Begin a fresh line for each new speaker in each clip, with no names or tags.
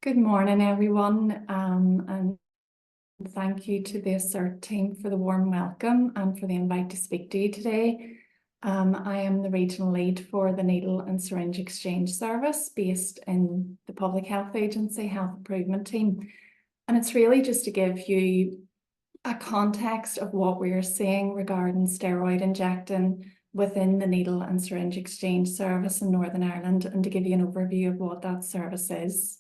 Good morning, everyone, and thank you to the ASCERT team for the warm welcome and for the invite to speak to you today. I am the regional lead for the Needle and Syringe Exchange Service based in the Public Health Agency Health Improvement Team. And it's really just to give you a context of what we're seeing regarding steroid injecting within the Needle and Syringe Exchange Service in Northern Ireland, and to give you an overview of what that service is.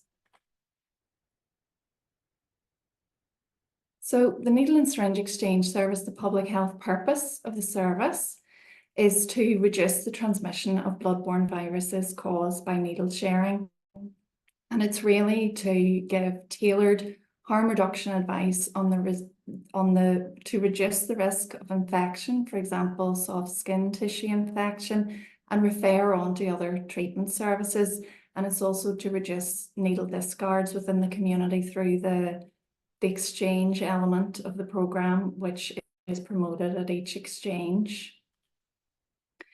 So the Needle and Syringe Exchange Service, the public health purpose of the service is to reduce the transmission of bloodborne viruses caused by needle sharing. And it's really to give tailored harm reduction advice to reduce the risk of infection, for example, soft skin tissue infection, and refer on to other treatment services. And it's also to reduce needle discards within the community through the exchange element of the programme, which is promoted at each exchange.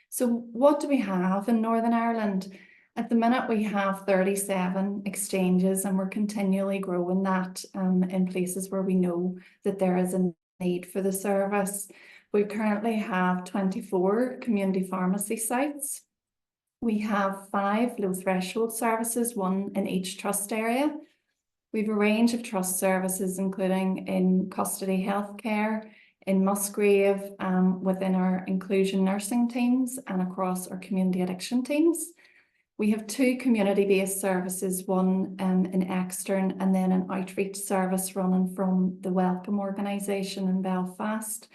So what do we have in Northern Ireland? At the minute, we have 37 exchanges, and we're continually growing that in places where we know that there is a need for the service. We currently have 24 community pharmacy sites. We have 5 low threshold services, 1 in each trust area. We have a range of trust services, including in custody healthcare, in Musgrave, within our inclusion nursing teams, and across our community addiction teams. We have 2 community-based services, one in Extern, and then an outreach service running from the Welcome organisation in Belfast.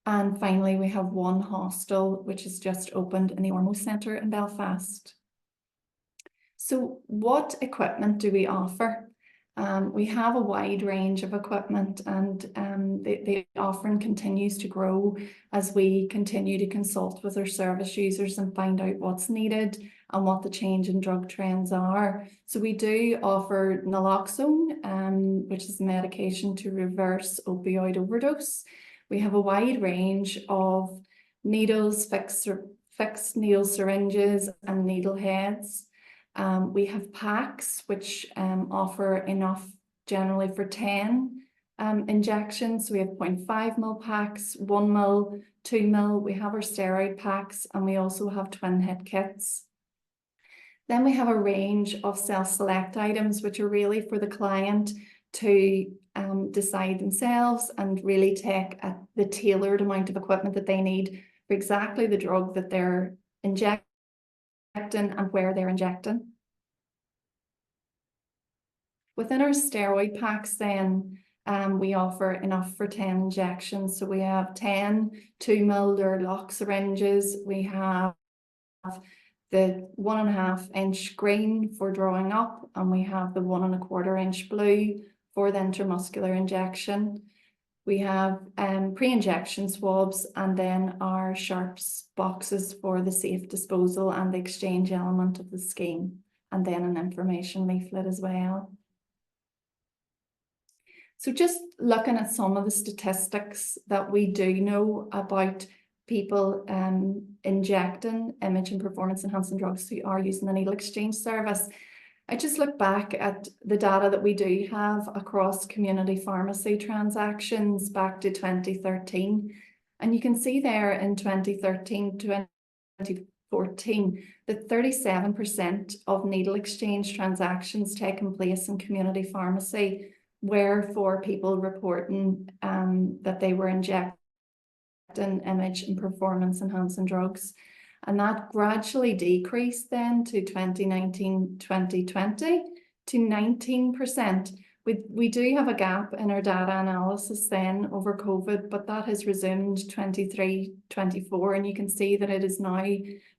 And finally, we have 1 hostel, which has just opened in the Ormo Centre in Belfast. So what equipment do we offer? We have a wide range of equipment, and the offering continues to grow as we continue to consult with our service users and find out what's needed and what the change in drug trends are. So we do offer naloxone, which is a medication to reverse opioid overdose. We have a wide range of needles, fixed needle syringes, and needle heads. We have packs which offer enough generally for 10 injections. We have 0.5 ml packs, 1 ml, 2 ml. We have our steroid packs, and we also have twin hit kits. Then we have a range of self-select items which are really for the client to decide themselves and really take the tailored amount of equipment that they need for exactly the drug that they're injecting and where they're injecting. Within our steroid packs then, we offer enough for 10 injections. So we have 10 2 ml lock syringes. We have the 1.5 inch green for drawing up, and we have the 1 1/4 inch blue for the intramuscular injection. We have pre-injection swabs, and then our sharps boxes for the safe disposal and the exchange element of the scheme, and then an information leaflet as well. So just looking at some of the statistics that we do know about people injecting image and performance enhancing drugs who are using the needle exchange service. I just look back at the data that we do have across community pharmacy transactions back to 2013. And you can see there in 2013 to 2014 that 37% of needle exchange transactions taking place in community pharmacy were for people reporting that they were injecting image and performance enhancing drugs. And that gradually decreased then to 2019, 2020 to 19%. We do have a gap in our data analysis then over COVID, but that has resumed 23, 24, and you can see that it is now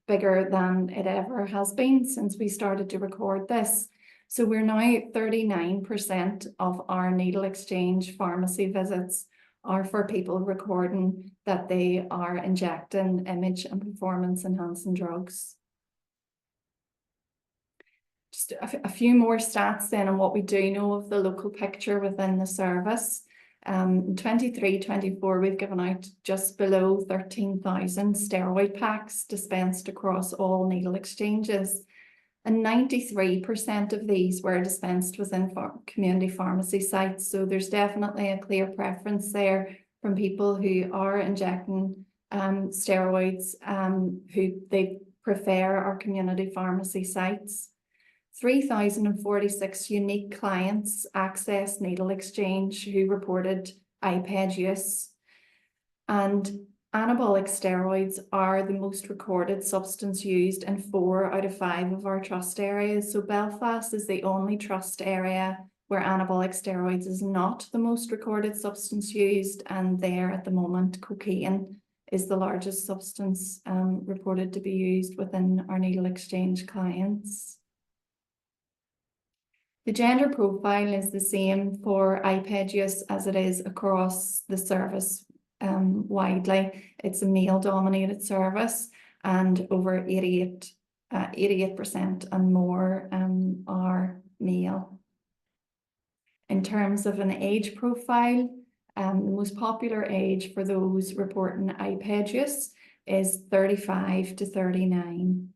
bigger than it ever has been since we started to record this. So we're now at 39% of our needle exchange pharmacy visits are for people recording that they are injecting image and performance enhancing drugs. Just a few more stats then on what we do know of the local picture within the service. In 23-24, we've given out just below 13,000 steroid packs dispensed across all needle exchanges. And 93% of these were dispensed within community pharmacy sites. So there's definitely a clear preference there from people who are injecting steroids, who they prefer our community pharmacy sites. 3,046 unique clients accessed needle exchange who reported iPad use. And anabolic steroids are the most recorded substance used in 4 out of 5 of our trust areas. So Belfast is the only trust area where anabolic steroids is not the most recorded substance used, and there at the moment cocaine is the largest substance reported to be used within our needle exchange clients. The gender profile is the same for iPad use as it is across the service widely. It's a male-dominated service, and over 88% and more are male. In terms of an age profile, the most popular age for those reporting iPad use is 35 to 39.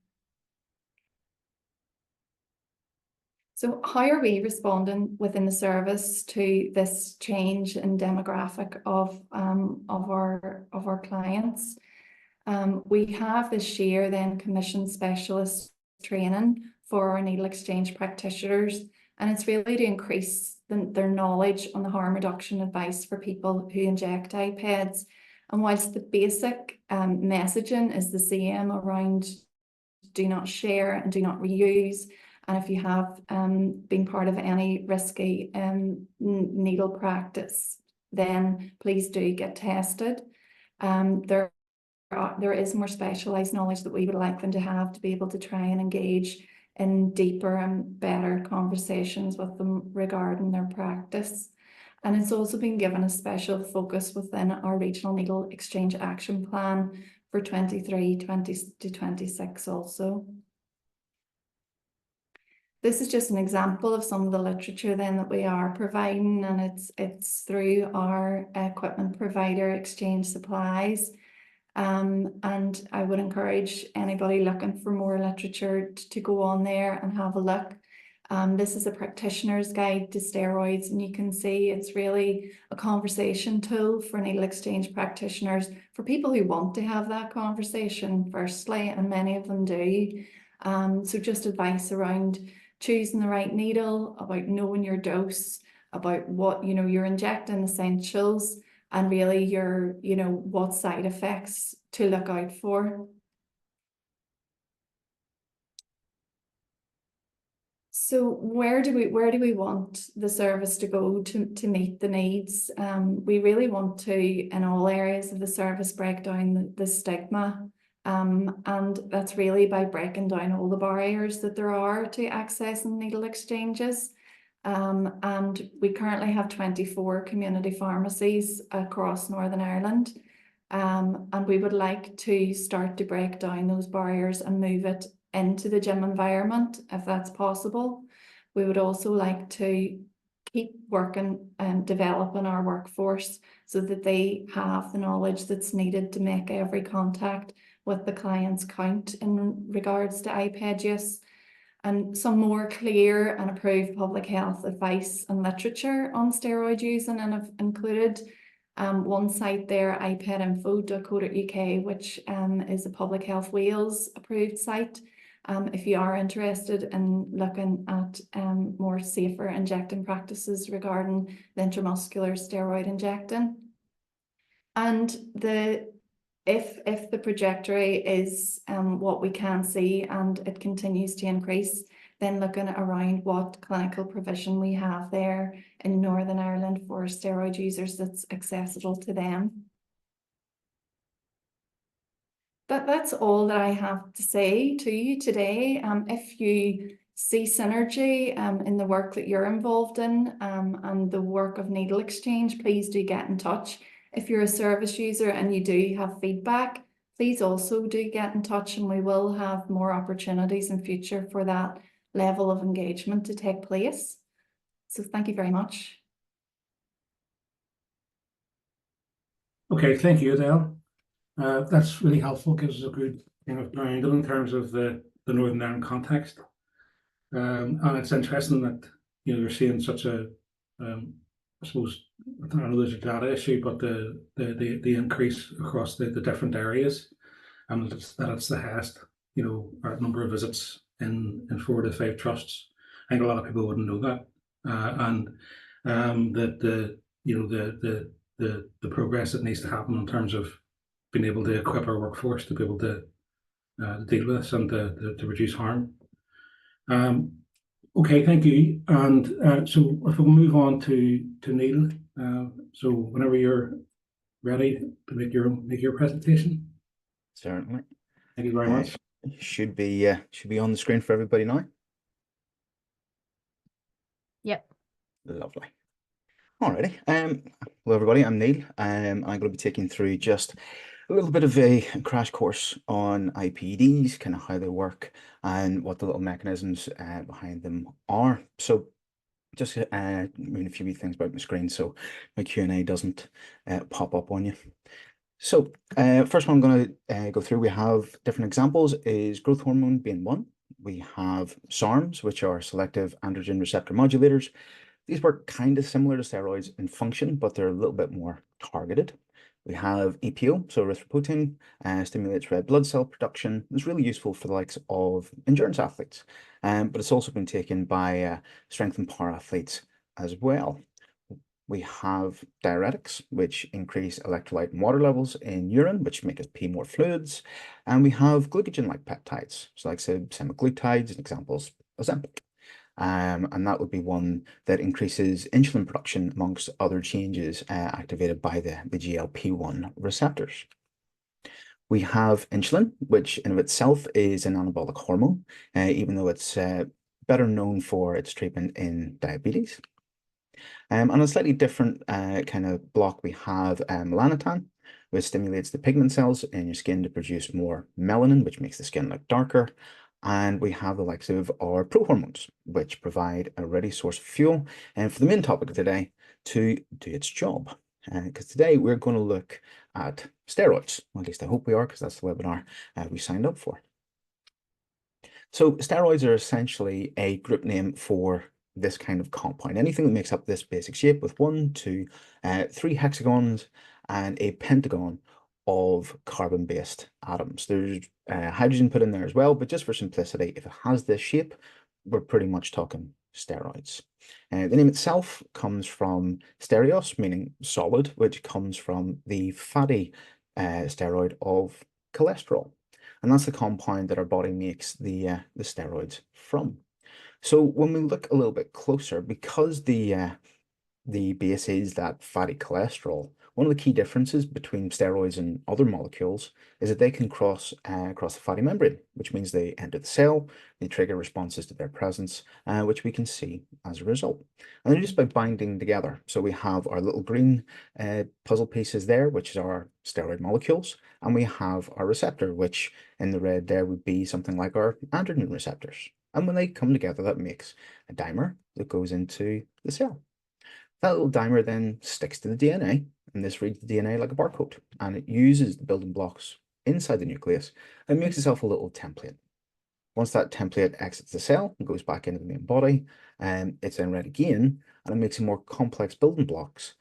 So how are we responding within the service to this change in demographic of our clients? We have this year then commissioned specialist training for our needle exchange practitioners, and it's really to increase their knowledge on the harm reduction advice for people who inject iPads. And whilst the basic messaging is the same around do not share and do not reuse, and if you have been part of any risky needle practice, then please do get tested. There is more specialised knowledge that we would like them to have to be able to try and engage in deeper and better conversations with them regarding their practice. And it's also been given a special focus within our regional needle exchange action plan for 23, 20 to 26 also. This is just an example of some of the literature then that we are providing, and it's through our equipment provider Exchange Supplies. And I would encourage anybody looking for more literature to go on there and have a look. This is a practitioner's guide to steroids, and you can see it's really a conversation tool for needle exchange practitioners, for people who want to have that conversation firstly, and many of them do. So just advice around choosing the right needle, about knowing your dose, about what you're injecting, essentials, and really your what side effects to look out for. So where do we want the service to go to meet the needs? We really want to, in all areas of the service, break down the stigma. And that's really by breaking down all the barriers that there are to accessing needle exchanges. And we currently have 24 community pharmacies across Northern Ireland. And we would like to start to break down those barriers and move it into the gym environment, if that's possible. We would also like to keep working and developing our workforce so that they have the knowledge that's needed to make every contact with the clients count in regards to iPad use, and some more clear and approved public health advice and literature on steroid use. And I've included one site there, ipadinfo.co.uk, which is a Public Health Wales approved site. If you are interested in looking at more safer injecting practices regarding the intramuscular steroid injecting. And if the trajectory is what we can see and it continues to increase, then looking around what clinical provision we have there in Northern Ireland for steroid users that's accessible to them. That's all that I have to say to you today. If you see synergy in the work that you're involved in and the work of needle exchange, please do get in touch. If you're a service user and you do have feedback, please also do get in touch, and we will have more opportunities in future for that level of engagement to take place. So thank you very much.
Okay, thank you, Adele. That's really helpful, gives us a good kind of grounding in terms of the Northern Ireland context. And it's interesting that you're seeing such a, I suppose, I don't know, there's a data issue, but the increase across the different areas, and that it's the highest, number of visits in 4 to 5 trusts. I think a lot of people wouldn't know that, and that the progress that needs to happen in terms of being able to equip our workforce to be able to deal with this and to reduce harm. Okay, thank you. And so if we'll move on to Neil, so whenever you're ready to make your presentation.
Certainly.
Thank you very much.
Should be on the screen for everybody now.
Yep.
Lovely. Alrighty. Hello everybody, I'm Neil. I'm going to be taking through just a little bit of a crash course on IPDs, kind of how they work and what the little mechanisms behind them are. So just moving a few wee things about my screen so my Q&A doesn't pop up on you. So first one I'm going to go through, we have different examples, is growth hormone being one. We have SARMs, which are selective androgen receptor modulators. These work kind of similar to steroids in function, but they're a little bit more targeted. We have EPO, so erythropoietin, stimulates red blood cell production. It's really useful for the likes of endurance athletes, but it's also been taken by strength and power athletes as well. We have diuretics, which increase electrolyte and water levels in urine, which make us pee more fluids. And we have glycogen-like peptides, so like semaglutides and examples, Ozempic. And that would be one that increases insulin production amongst other changes activated by the GLP-1 receptors. We have insulin, which in of itself is an anabolic hormone, even though it's better known for its treatment in diabetes. And a slightly different kind of block, we have melanotan, which stimulates the pigment cells in your skin to produce more melanin, which makes the skin look darker. And we have the likes of our prohormones, which provide a ready source of fuel. And for the main topic of today, to do its job. Because today we're going to look at steroids. Well, at least I hope we are, because that's the webinar we signed up for. So steroids are essentially a group name for this kind of compound. Anything that makes up this basic shape with 1, 2, 3 hexagons and a pentagon of carbon-based atoms. There's hydrogen put in there as well, but just for simplicity, if it has this shape, we're pretty much talking steroids. The name itself comes from stereos, meaning solid, which comes from the fatty steroid of cholesterol. And that's the compound that our body makes the steroids from. So when we look a little bit closer, because the base is that fatty cholesterol, one of the key differences between steroids and other molecules is that they can cross the fatty membrane, which means they enter the cell, they trigger responses to their presence, which we can see as a result. And they're just by binding together. So we have our little green puzzle pieces there, which are our steroid molecules, and we have our receptor, which in the red there would be something like our androgen receptors. And when they come together, that makes a dimer that goes into the cell. That little dimer then sticks to the DNA, and this reads the DNA like a barcode, and it uses the building blocks inside the nucleus and makes itself a little template. Once that template exits the cell and goes back into the main body, it's then read again, and it makes some more complex building blocks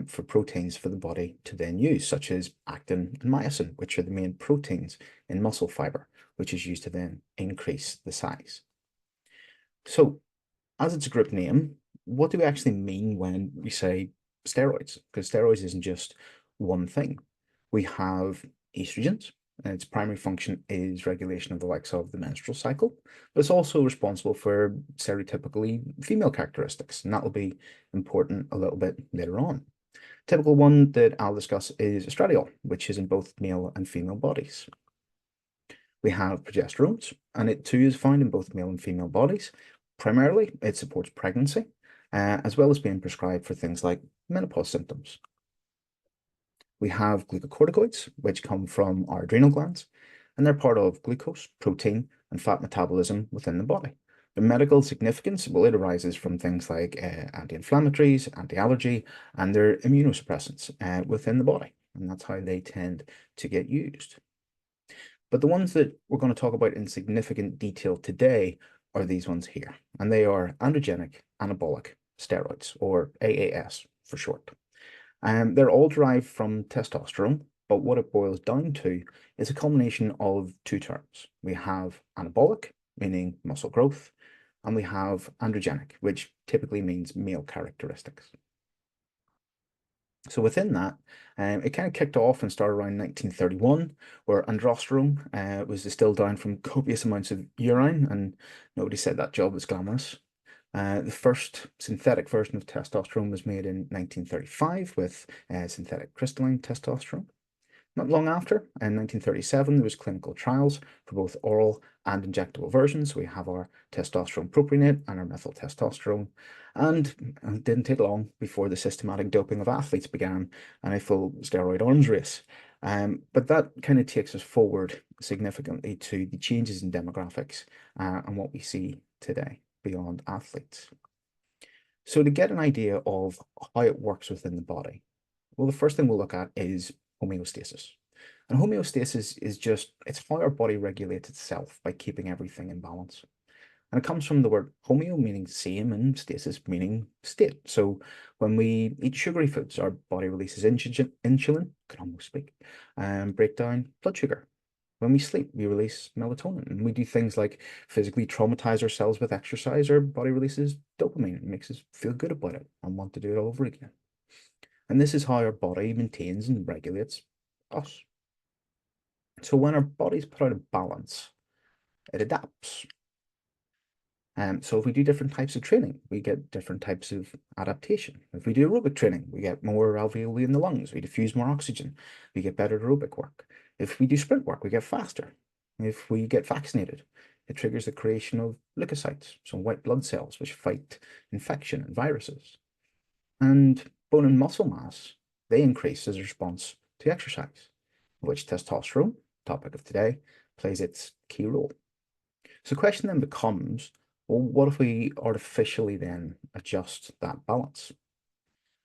for proteins for the body to then use, such as actin and myosin, which are the main proteins in muscle fiber, which is used to then increase the size. So, as it's a group name, what do we actually mean when we say steroids? Because steroids isn't just one thing. We have estrogens, and its primary function is regulation of the likes of the menstrual cycle, but it's also responsible for stereotypically female characteristics, and that will be important a little bit later on. Typical one that I'll discuss is estradiol, which is in both male and female bodies. We have progesterones, and it too is found in both male and female bodies. Primarily, it supports pregnancy, as well as being prescribed for things like menopause symptoms. We have glucocorticoids, which come from our adrenal glands, and they're part of glucose, protein, and fat metabolism within the body. The medical significance, well, it arises from things like anti-inflammatories, anti-allergy, and they're immunosuppressants within the body, and that's how they tend to get used. But the ones that we're going to talk about in significant detail today are these ones here, and they are androgenic anabolic steroids, or AAS for short. They're all derived from testosterone, but what it boils down to is a combination of two terms. We have anabolic, meaning muscle growth, and we have androgenic, which typically means male characteristics. So within that, it kind of kicked off and started around 1931, where androsterone was distilled down from copious amounts of urine, and nobody said that job was glamorous. The first synthetic version of testosterone was made in 1935 with synthetic crystalline testosterone. Not long after, in 1937, there was clinical trials for both oral and injectable versions. We have our testosterone propionate and our methyl testosterone. And it didn't take long before the systematic doping of athletes began and a full steroid arms race. But that kind of takes us forward significantly to the changes in demographics and what we see today beyond athletes. So to get an idea of how it works within the body, well, the first thing we'll look at is homeostasis. And homeostasis is just, it's how our body regulates itself by keeping everything in balance. And it comes from the word homeo, meaning same, and stasis, meaning state. So when we eat sugary foods, our body releases insulin, can almost speak, and break down blood sugar. When we sleep, we release melatonin, and we do things like physically traumatize ourselves with exercise. Our body releases dopamine. It makes us feel good about it and want to do it all over again. And this is how our body maintains and regulates us. So when our body's put out of balance, it adapts. So if we do different types of training, we get different types of adaptation. If we do aerobic training, we get more alveoli in the lungs, we diffuse more oxygen, we get better aerobic work. If we do sprint work, we get faster. If we get vaccinated, it triggers the creation of leukocytes, so white blood cells, which fight infection and viruses. And bone and muscle mass, they increase as a response to exercise, which testosterone, topic of today, plays its key role. So the question then becomes, well, what if we artificially then adjust that balance?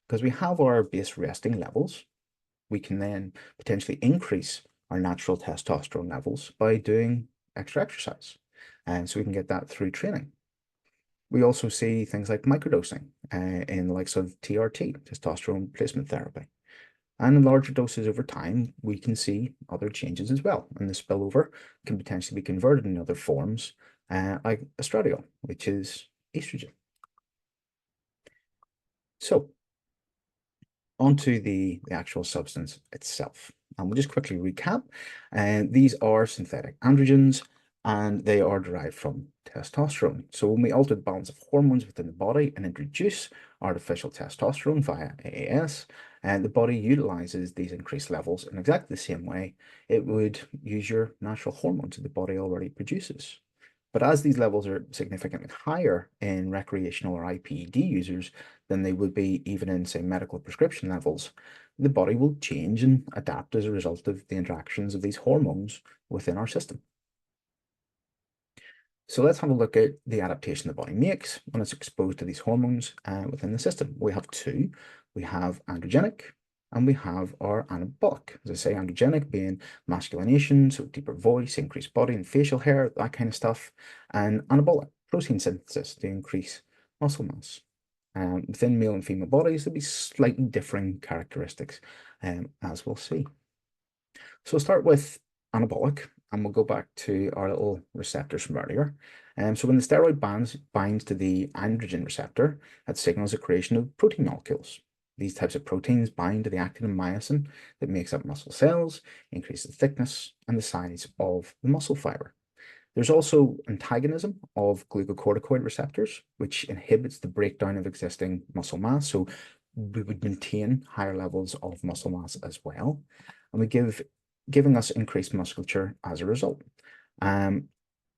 Because we have our base resting levels, we can then potentially increase our natural testosterone levels by doing extra exercise. And so we can get that through training. We also see things like microdosing in the likes of TRT, testosterone replacement therapy. And in larger doses over time, we can see other changes as well. And the spillover can potentially be converted in other forms, like estradiol, which is estrogen. So, onto the actual substance itself. And we'll just quickly recap. These are synthetic androgens, and they are derived from testosterone. So when we alter the balance of hormones within the body and introduce artificial testosterone via AAS, the body utilizes these increased levels in exactly the same way it would use your natural hormones that the body already produces. But as these levels are significantly higher in recreational or IPD users than they would be even in, say, medical prescription levels, the body will change and adapt as a result of the interactions of these hormones within our system. So let's have a look at the adaptation the body makes when it's exposed to these hormones within the system. We have two. We have androgenic and we have our anabolic. As I say, androgenic being masculination, so deeper voice, increased body and facial hair, that kind of stuff. And anabolic, protein synthesis to increase muscle mass. Within male and female bodies, there'll be slightly differing characteristics, as we'll see. So we'll start with anabolic, and we'll go back to our little receptors from earlier. So when the steroid binds to the androgen receptor, that signals the creation of protein molecules. These types of proteins bind to the actin and myosin that makes up muscle cells, increase the thickness and the size of the muscle fiber. There's also antagonism of glucocorticoid receptors, which inhibits the breakdown of existing muscle mass. So we would maintain higher levels of muscle mass as well. And giving us increased musculature as a result.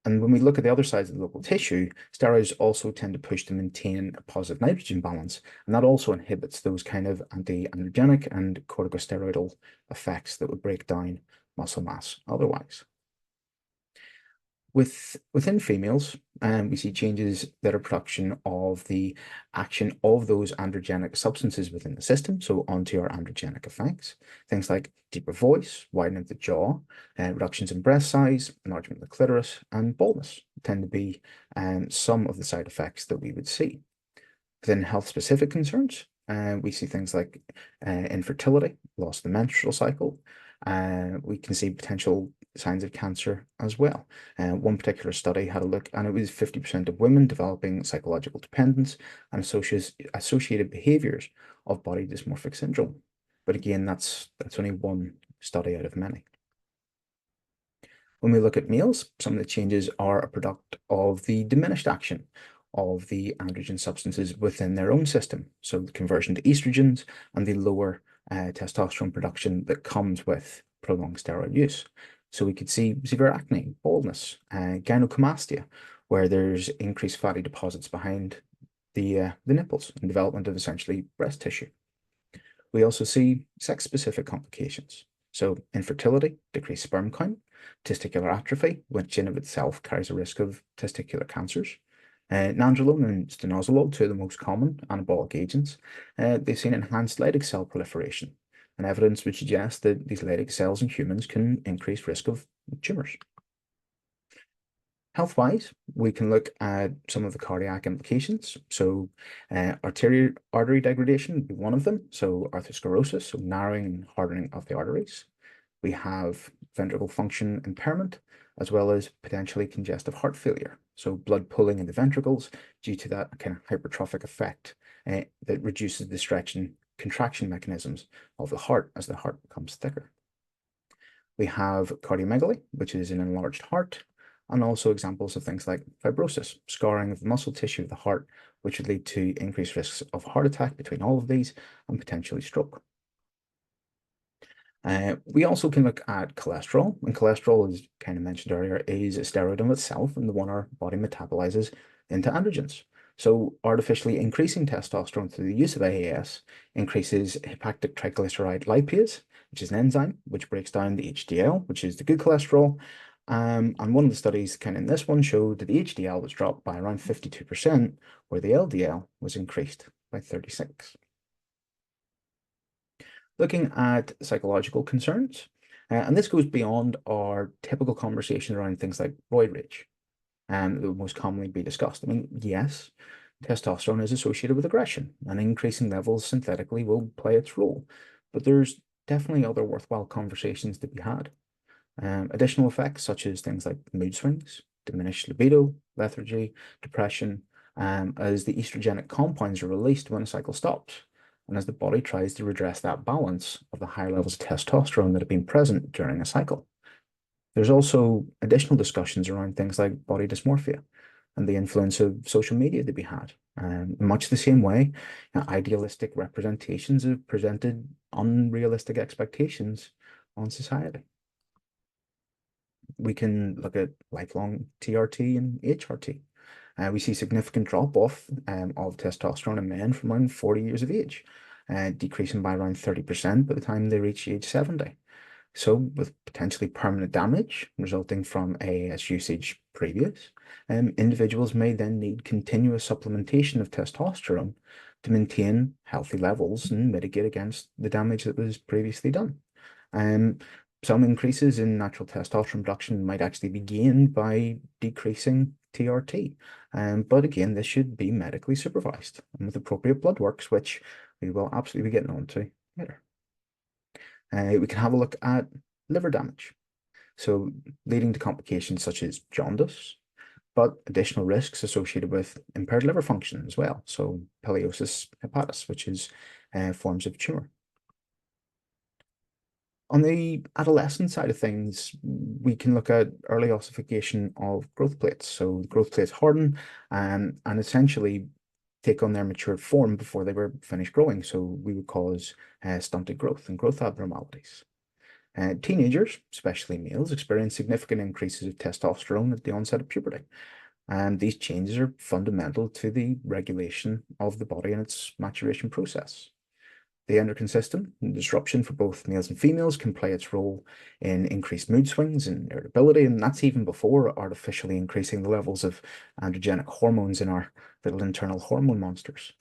And when we look at the other sides of the local tissue, steroids also tend to push to maintain a positive nitrogen balance, and that also inhibits those kind of anti-androgenic and corticosteroidal effects that would break down muscle mass otherwise. Within females, we see changes that are production of the action of those androgenic substances within the system, so onto our androgenic effects. Things like deeper voice, widening of the jaw, reductions in breast size, enlargement of the clitoris, and baldness tend to be some of the side effects that we would see. Within health-specific concerns, we see things like infertility, loss of the menstrual cycle. We can see potential signs of cancer as well. One particular study had a look, and it was 50% of women developing psychological dependence and associated behaviors of body dysmorphic syndrome. But again, that's only one study out of many. When we look at males, some of the changes are a product of the diminished action of the androgen substances within their own system. So the conversion to estrogens and the lower testosterone production that comes with prolonged steroid use. So we could see severe acne, baldness, gynecomastia, where there's increased fatty deposits behind the nipples and development of essentially breast tissue. We also see sex-specific complications. So infertility, decreased sperm count, testicular atrophy, which in of itself carries a risk of testicular cancers. Nandrolone and stanozolol, two of the most common anabolic agents, they've seen enhanced Leydig cell proliferation, and evidence would suggest that these Leydig cells in humans can increase risk of tumors. Health-wise, we can look at some of the cardiac implications. So artery degradation would be one of them. So atherosclerosis, so narrowing and hardening of the arteries. We have ventricle function impairment, as well as potentially congestive heart failure. So blood pooling in the ventricles due to that kind of hypertrophic effect that reduces the stretch and contraction mechanisms of the heart as the heart becomes thicker. We have cardiomegaly, which is an enlarged heart, and also examples of things like fibrosis, scarring of the muscle tissue of the heart, which would lead to increased risks of heart attack between all of these and potentially stroke. We also can look at cholesterol, and cholesterol, as kind of mentioned earlier, is a steroid in itself and the one our body metabolizes into androgens. So artificially increasing testosterone through the use of AAS increases hepatic triglyceride lipase, which is an enzyme which breaks down the HDL, which is the good cholesterol. And one of the studies kind of in this one showed that the HDL was dropped by around 52%, where the LDL was increased by 36%. Looking at psychological concerns, and this goes beyond our typical conversation around things like roid rage, that would most commonly be discussed. I mean, yes, testosterone is associated with aggression, and increasing levels synthetically will play its role, but there's definitely other worthwhile conversations to be had. Additional effects such as things like mood swings, diminished libido, lethargy, depression, as the estrogenic compounds are released when a cycle stops, and as the body tries to redress that balance of the higher levels of testosterone that have been present during a cycle. There's also additional discussions around things like body dysmorphia and the influence of social media to be had. Much the same way, idealistic representations have presented unrealistic expectations on society. We can look at lifelong TRT and HRT. We see significant drop-off of testosterone in men from around 40 years of age, decreasing by around 30% by the time they reach age 70. So with potentially permanent damage resulting from AAS usage previous, individuals may then need continuous supplementation of testosterone to maintain healthy levels and mitigate against the damage that was previously done. Some increases in natural testosterone production might actually be gained by decreasing TRT. But again, this should be medically supervised and with appropriate blood works, which we will absolutely be getting on to later. We can have a look at liver damage. So leading to complications such as jaundice, but additional risks associated with impaired liver function as well. So pileosis hepatis, which is forms of tumor. On the adolescent side of things, we can look at early ossification of growth plates. So growth plates harden and essentially take on their matured form before they were finished growing. So we would cause stunted growth and growth abnormalities. Teenagers, especially males, experience significant increases of testosterone at the onset of puberty. And these changes are fundamental to the regulation of the body and its maturation process. The endocrine system and disruption for both males and females can play its role in increased mood swings and irritability, and that's even before artificially increasing the levels of androgenic hormones in our little internal hormone monsters.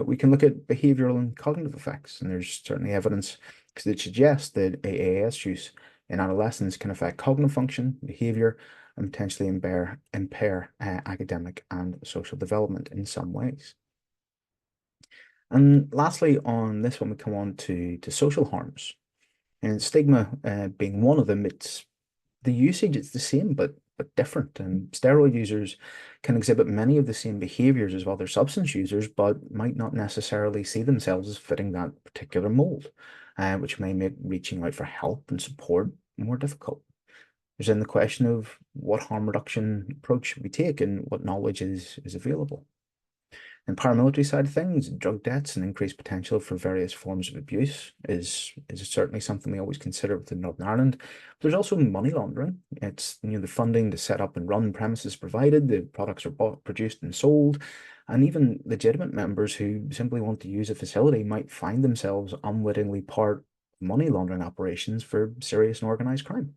We can look at behavioral and cognitive effects, and there's certainly evidence that suggests that AAS use in adolescents can affect cognitive function, behavior, and potentially impair academic and social development in some ways. And lastly, on this one, we come on to social harms. And stigma being one of them, it's the usage is the same, but different. And steroid users can exhibit many of the same behaviors as other substance users, but might not necessarily see themselves as fitting that particular mold, which may make reaching out for help and support more difficult. There's then the question of what harm reduction approach should we take and what knowledge is available. In paramilitary side of things, drug debts and increased potential for various forms of abuse is certainly something we always consider within Northern Ireland. There's also money laundering. It's the funding to set up and run premises provided, the products are bought, produced and sold, and even legitimate members who simply want to use a facility might find themselves unwittingly part of money laundering operations for serious and organised crime.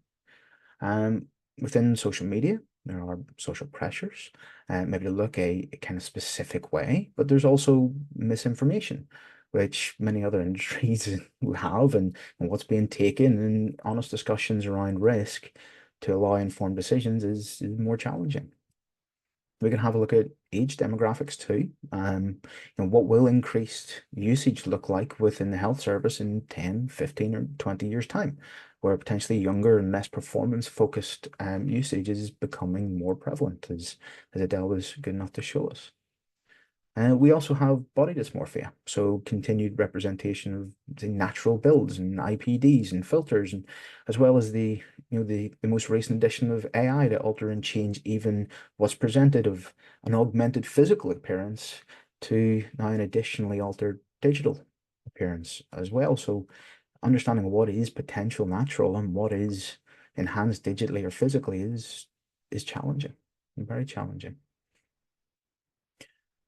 Within social media, there are social pressures, maybe to look a kind of specific way, but there's also misinformation, which many other industries have, and what's being taken, and honest discussions around risk to allow informed decisions is more challenging. We can have a look at age demographics too. What will increased usage look like within the health service in 10, 15 or 20 years time, where potentially younger and less performance-focused usage is becoming more prevalent, as Adele was good enough to show us. We also have body dysmorphia, so continued representation of the natural builds and IPDs and filters, and as well as the most recent addition of AI to alter and change even what's presented of an augmented physical appearance to now an additionally altered digital appearance as well. So understanding what is potential natural and what is enhanced digitally or physically is challenging, very challenging.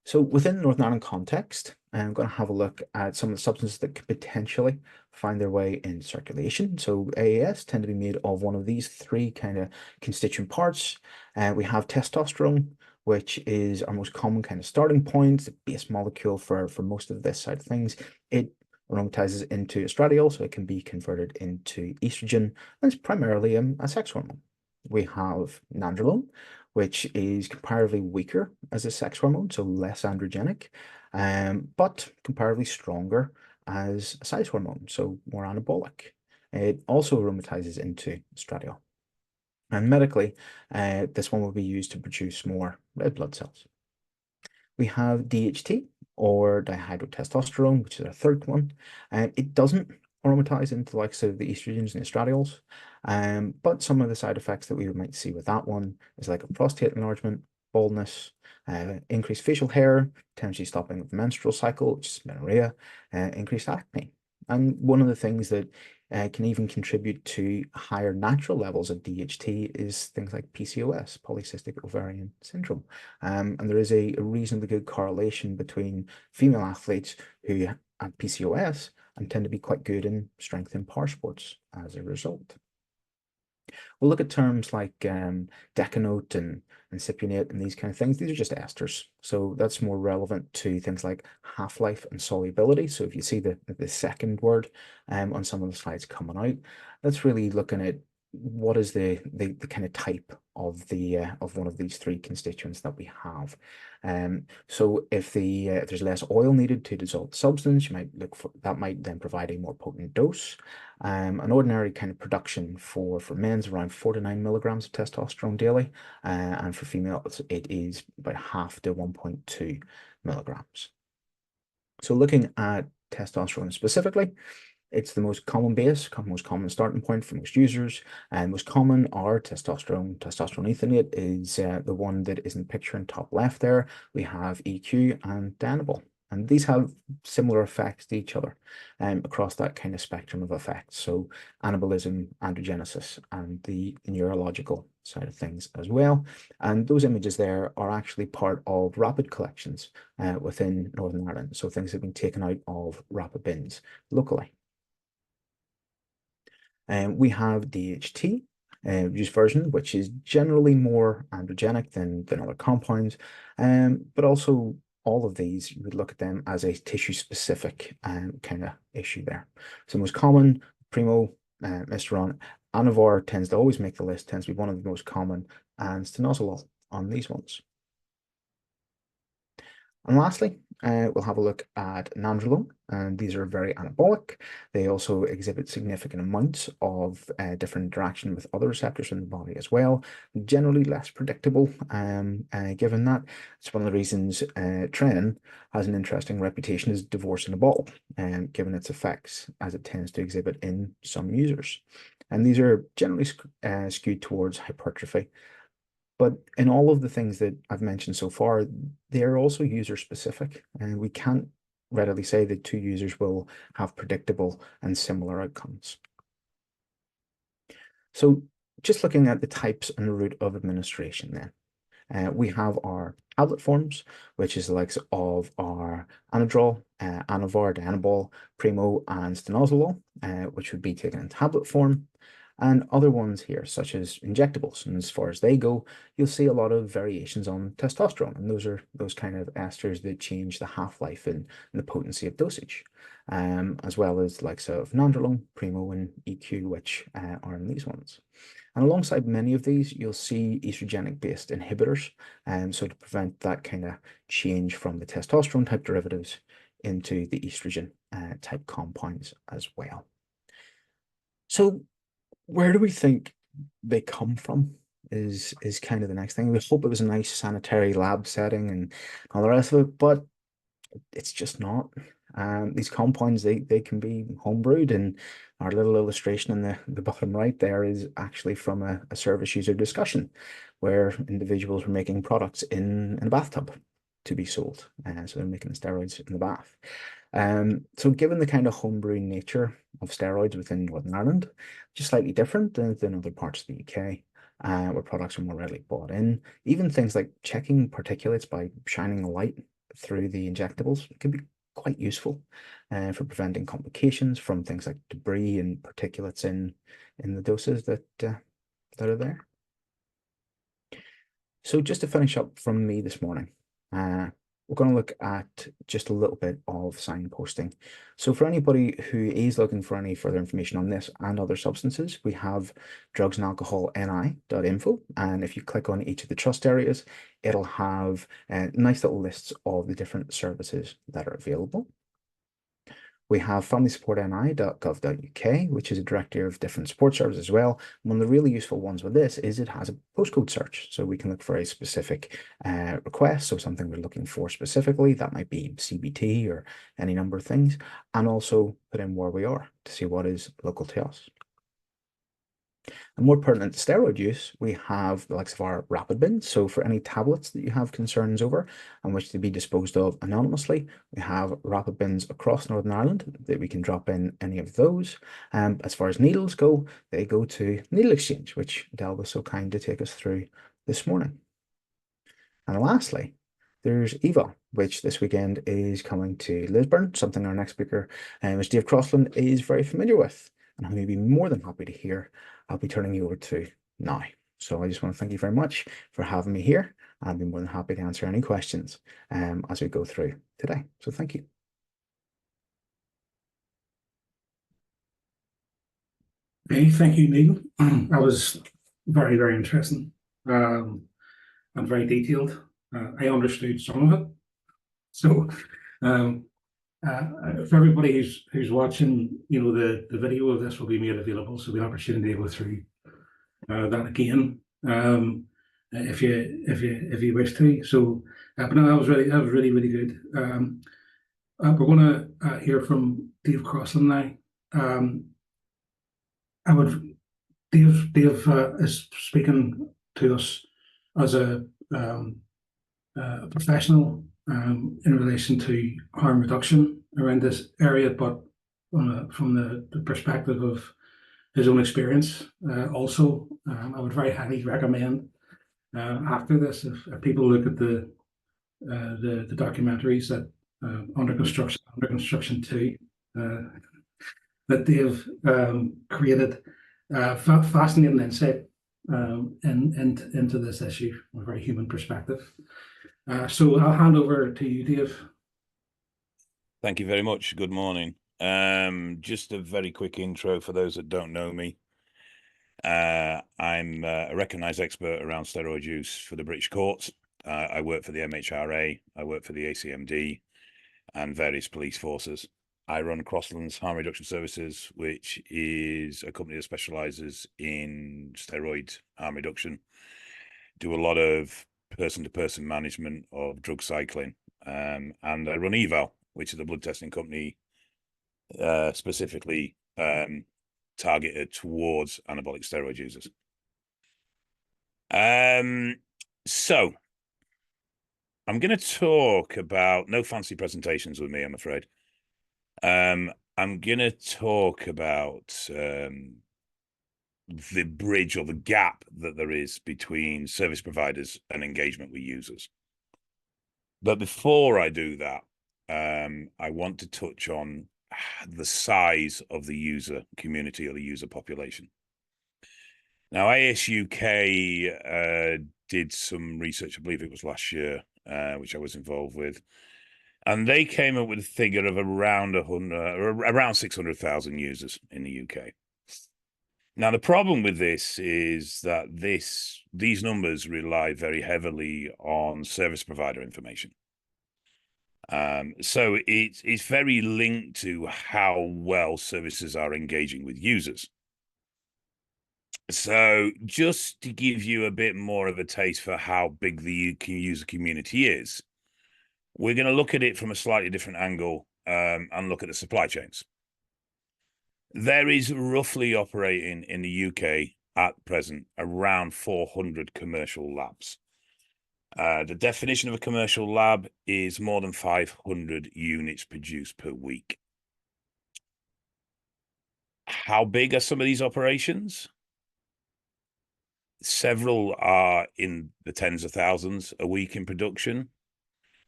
So within the Northern Ireland context, I'm going to have a look at some of the substances that could potentially find their way in circulation. So AAS tend to be made of one of these three kind of constituent parts. We have testosterone, which is our most common kind of starting point, the base molecule for most of this side of things. It aromatizes into estradiol, so it can be converted into estrogen, and it's primarily a sex hormone. We have nandrolone, which is comparatively weaker as a sex hormone, so less androgenic, but comparatively stronger as a size hormone, so more anabolic. It also aromatizes into estradiol. And medically, this one will be used to produce more red blood cells. We have DHT, or dihydrotestosterone, which is our third one. It doesn't aromatize into the likes of the estrogens and estradiols, but some of the side effects that we might see with that one is like a prostate enlargement, baldness, increased facial hair, potentially stopping of the menstrual cycle, which is amenorrhea, increased acne. And one of the things that can even contribute to higher natural levels of DHT is things like PCOS, polycystic ovarian syndrome. And there is a reasonably good correlation between female athletes who have PCOS and tend to be quite good in strength and power sports as a result. We'll look at terms like decanoate and cypionate and these kind of things. These are just esters. So that's more relevant to things like half-life and solubility. So if you see the second word on some of the slides coming out, that's really looking at what is the kind of type of one of these three constituents that we have. So if there's less oil needed to dissolve the substance, you might look for that, might then provide a more potent dose. An ordinary kind of production for men is around 4 to 9 milligrams of testosterone daily, and for females it is about half to 1.2 milligrams. So looking at testosterone specifically, it's the most common base, most common starting point for most users, and most common are testosterone. Testosterone ethanoate is the one that is in the picture in top left there. We have EQ and Danable. And these have similar effects to each other across that kind of spectrum of effects. So anabolism, androgenesis, and the neurological side of things as well. And those images there are actually part of rapid collections within Northern Ireland. So things have been taken out of rapid bins locally. We have DHT, use version, which is generally more androgenic than other compounds, but also all of these, you would look at them as a tissue-specific kind of issue there. So most common, primo, Mr. Anavar tends to always make the list, tends to be one of the most common, and stanozolol on these ones. And lastly, we'll have a look at nandrolone, and these are very anabolic. They also exhibit significant amounts of different interaction with other receptors in the body as well. Generally less predictable, given that. It's one of the reasons tren has an interesting reputation as divorce in a bottle, given its effects, as it tends to exhibit in some users. And these are generally skewed towards hypertrophy. But in all of the things that I've mentioned so far, they're also user specific, and we can't readily say that two users will have predictable and similar outcomes. So just looking at the types and route of administration then, we have our tablet forms, which is the likes of our Anadrol, Anavar, Anabol, Primo, and stanozolol, which would be taken in tablet form. And other ones here, such as injectables. And as far as they go, you'll see a lot of variations on testosterone. And those are those kind of esters that change the half-life and the potency of dosage, as well as likes of nandrolone, primo, and EQ, which are in these ones. And alongside many of these, you'll see estrogenic-based inhibitors, so to prevent that kind of change from the testosterone type derivatives into the estrogen type compounds as well. So where do we think they come from is kind of the next thing. We hope it was a nice sanitary lab setting and all the rest of it, but it's just not. These compounds, they can be homebrewed, and our little illustration in the bottom right there is actually from a service user discussion where individuals were making products in a bathtub to be sold. So they're making steroids in the bath. So given the kind of homebrewing nature of steroids within Northern Ireland, just slightly different than other parts of the UK, where products are more readily bought in. Even things like checking particulates by shining a light through the injectables can be quite useful for preventing complications from things like debris and particulates in the doses that are there. So just to finish up from me this morning, we're going to look at just a little bit of signposting. So for anybody who is looking for any further information on this and other substances, we have drugsandalcoholni.info. And if you click on each of the trust areas, it'll have nice little lists of the different services that are available. We have familysupportni.gov.uk, which is a directory of different support services as well. One of the really useful ones with this is it has a postcode search. So we can look for a specific request, so something we're looking for specifically. That might be CBT or any number of things, and also put in where we are to see what is local to us. And more pertinent to steroid use, we have the likes of our rapid bins. So for any tablets that you have concerns over and wish to be disposed of anonymously, we have rapid bins across Northern Ireland that we can drop in any of those. As far as needles go, they go to Needle Exchange, which Adele was so kind to take us through this morning. And lastly, there's Eva, which this weekend is coming to Lisburn, something our next speaker, Mr. Dave Crosland, is very familiar with, and who may be more than happy to hear. I'll be turning you over to now. So I just want to thank you very much for having me here. I'll be more than happy to answer any questions as we go through today. So thank you.
Okay, thank you, Neil. That was very, very interesting and very detailed. I understood some of it. So for everybody who's watching, you know, the video of this will be made available, so the opportunity to go through that again, if you wish to. So, but no, that was really good. We're going to hear from Dave Crosland now. Dave is speaking to us as a professional in relation to harm reduction around this area, but from the perspective of his own experience, also, I would very highly recommend after this, if people look at the documentaries that under construction 2 that they've created fascinating insight into this issue from a very human perspective. So I'll hand over to you, Dave.
Thank you very much. Good morning. Just a very quick intro for those that don't know me. I'm a recognised expert around steroid use for the British courts. I work for the MHRA, I work for the ACMD and various police forces. I run Crosland's Harm Reduction Services, which is a company that specialises in steroid harm reduction. Do a lot of person-to-person management of drug cycling. And I run Eval, which is a blood testing company specifically targeted towards anabolic steroid users. So I'm going to talk about, no fancy presentations with me, I'm afraid. I'm going to talk about the bridge or the gap that there is between service providers and engagement with users. But before I do that, I want to touch on the size of the user community or the user population. Now, ASUK did some research, I believe it was last year, which I was involved with, and they came up with a figure of around 600,000 users in the UK. Now, the problem with this is that these numbers rely very heavily on service provider information. So it's very linked to how well services are engaging with users. So just to give you a bit more of a taste for how big the user community is, we're going to look at it from a slightly different angle and look at the supply chains. There is roughly operating in the UK at present around 400 commercial labs. The definition of a commercial lab is more than 500 units produced per week. How big are some of these operations? Several are in the tens of thousands a week in production.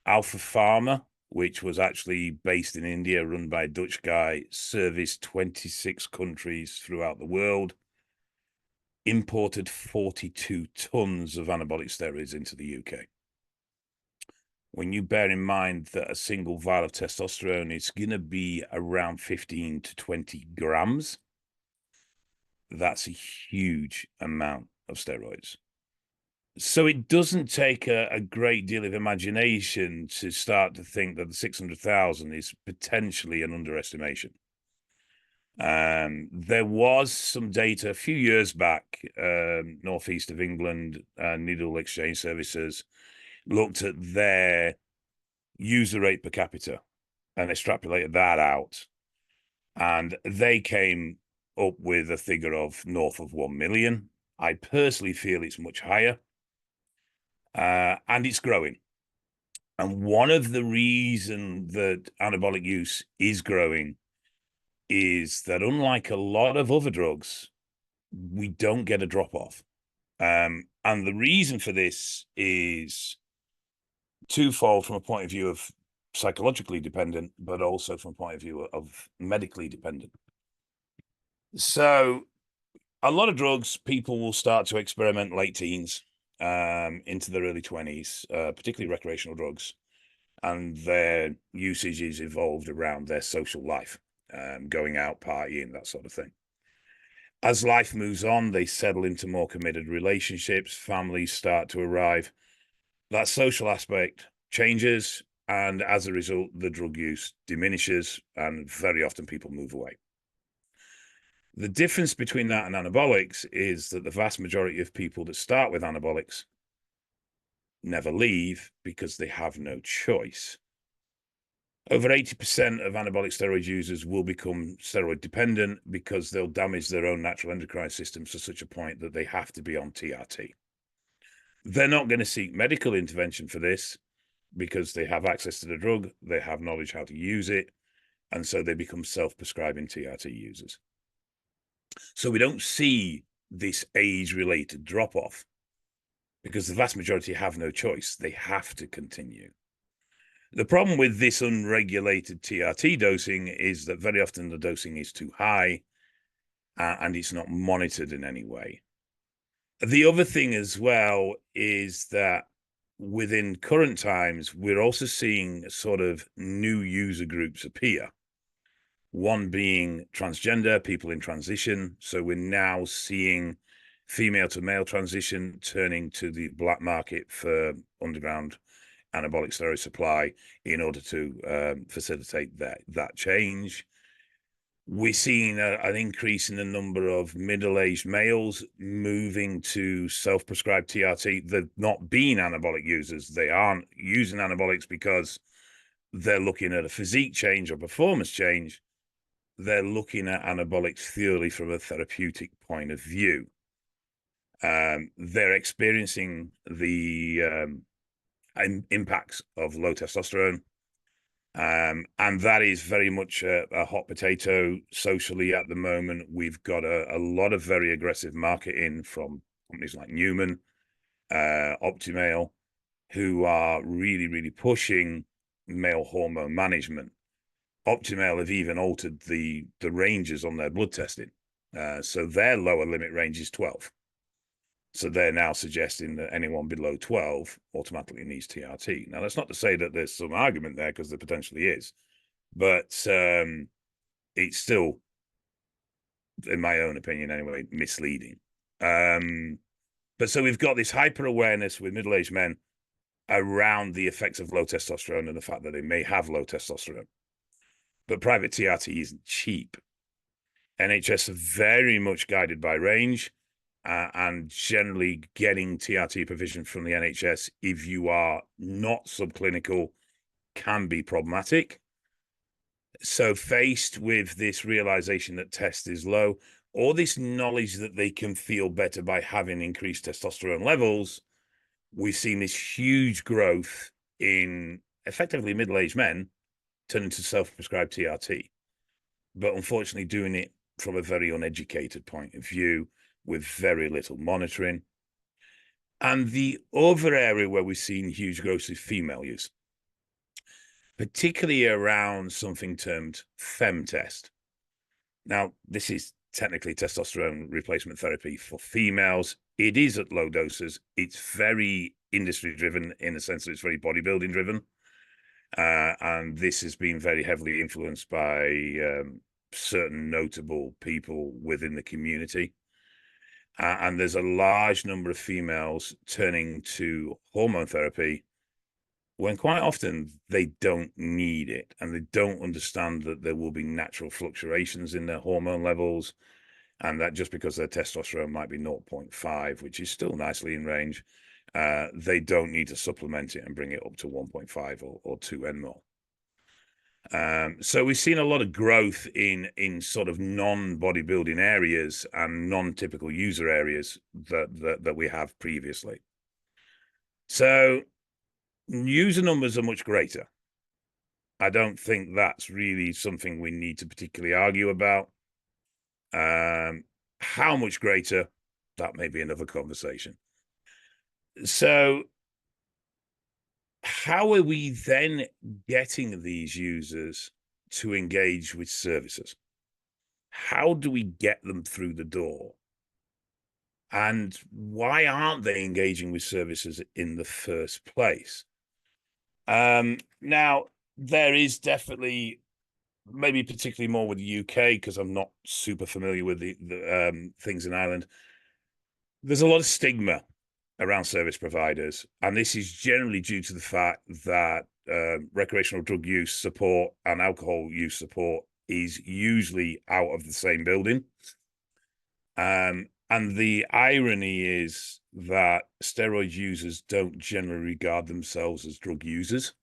Alpha Pharma, which was actually based in India, run by a Dutch guy, serviced 26 countries throughout the world, imported 42 tons of anabolic steroids into the UK. When you bear in mind that a single vial of testosterone is going to be around 15 to 20 grams, that's a huge amount of steroids. So it doesn't take a great deal of imagination to start to think that the 600,000 is potentially an underestimation. There was some data a few years back, northeast of England, Needle Exchange Services looked at their user rate per capita and extrapolated that out. And they came up with a figure of north of 1 million. I personally feel it's much higher. And it's growing. And one of the reasons that anabolic use is growing is that unlike a lot of other drugs, we don't get a drop-off. And the reason for this is twofold from a point of view of psychologically dependent, but also from a point of view of medically dependent. So a lot of drugs, people will start to experiment late teens, into their early 20s, particularly recreational drugs, and their usage is evolved around their social life, going out, partying, that sort of thing. As life moves on, they settle into more committed relationships, families start to arrive. That social aspect changes, and as a result, the drug use diminishes, and very often people move away. The difference between that and anabolics is that the vast majority of people that start with anabolics never leave because they have no choice. Over 80% of anabolic steroid users will become steroid dependent because they'll damage their own natural endocrine systems to such a point that they have to be on TRT. They're not going to seek medical intervention for this, because they have access to the drug, they have knowledge how to use it, and so they become self-prescribing TRT users. So we don't see this age-related drop-off because the vast majority have no choice. They have to continue. The problem with this unregulated TRT dosing is that very often the dosing is too high and it's not monitored in any way. The other thing as well is that within current times, we're also seeing sort of new user groups appear. One being transgender, people in transition. So we're now seeing female to male transition turning to the black market for underground anabolic steroid supply in order to facilitate that change. We're seeing an increase in the number of middle-aged males moving to self-prescribed TRT. They're not being anabolic users. They aren't using anabolics because they're looking at a physique change or performance change. They're looking at anabolics purely from a therapeutic point of view. They're experiencing the impacts of low testosterone. And that is very much a hot potato socially at the moment. We've got a lot of very aggressive marketing from companies like Newman, Optimal, who are really, really pushing male hormone management. Optimal have even altered the ranges on their blood testing. So their lower limit range is 12. So they're now suggesting that anyone below 12 automatically needs TRT. Now, that's not to say that there's some argument there, because there potentially is. But it's still, in my own opinion anyway, misleading. But so we've got this hyper-awareness with middle-aged men around the effects of low testosterone and the fact that they may have low testosterone. But private TRT isn't cheap. NHS are very much guided by range. And generally getting TRT provision from the NHS, if you are not subclinical, can be problematic. So faced with this realization that test is low, or this knowledge that they can feel better by having increased testosterone levels, we've seen this huge growth in effectively middle-aged men turning to self-prescribed TRT, but unfortunately doing it from a very uneducated point of view, with very little monitoring. And the other area where we've seen huge growth is female use, particularly around something termed femtest. Now, this is technically testosterone replacement therapy for females. It is at low doses. It's very industry driven in the sense that it's very bodybuilding driven. And this has been very heavily influenced by certain notable people within the community. And there's a large number of females turning to hormone therapy when quite often they don't need it, and they don't understand that there will be natural fluctuations in their hormone levels, and that just because their testosterone might be 0.5, which is still nicely in range, they don't need to supplement it and bring it up to 1.5 or 2 nmol. So we've seen a lot of growth in sort of non-bodybuilding areas and non-typical user areas that we have previously. So user numbers are much greater. I don't think that's really something we need to particularly argue about. How much greater, that may be another conversation. So how are we then getting these users to engage with services? How do we get them through the door? And why aren't they engaging with services in the first place? Now, there is definitely, maybe particularly more with the UK, because I'm not super familiar with the things in Ireland. There's a lot of stigma around service providers, and this is generally due to the fact that recreational drug use support and alcohol use support is usually out of the same building. And the irony is that steroid users don't generally regard themselves as drug users,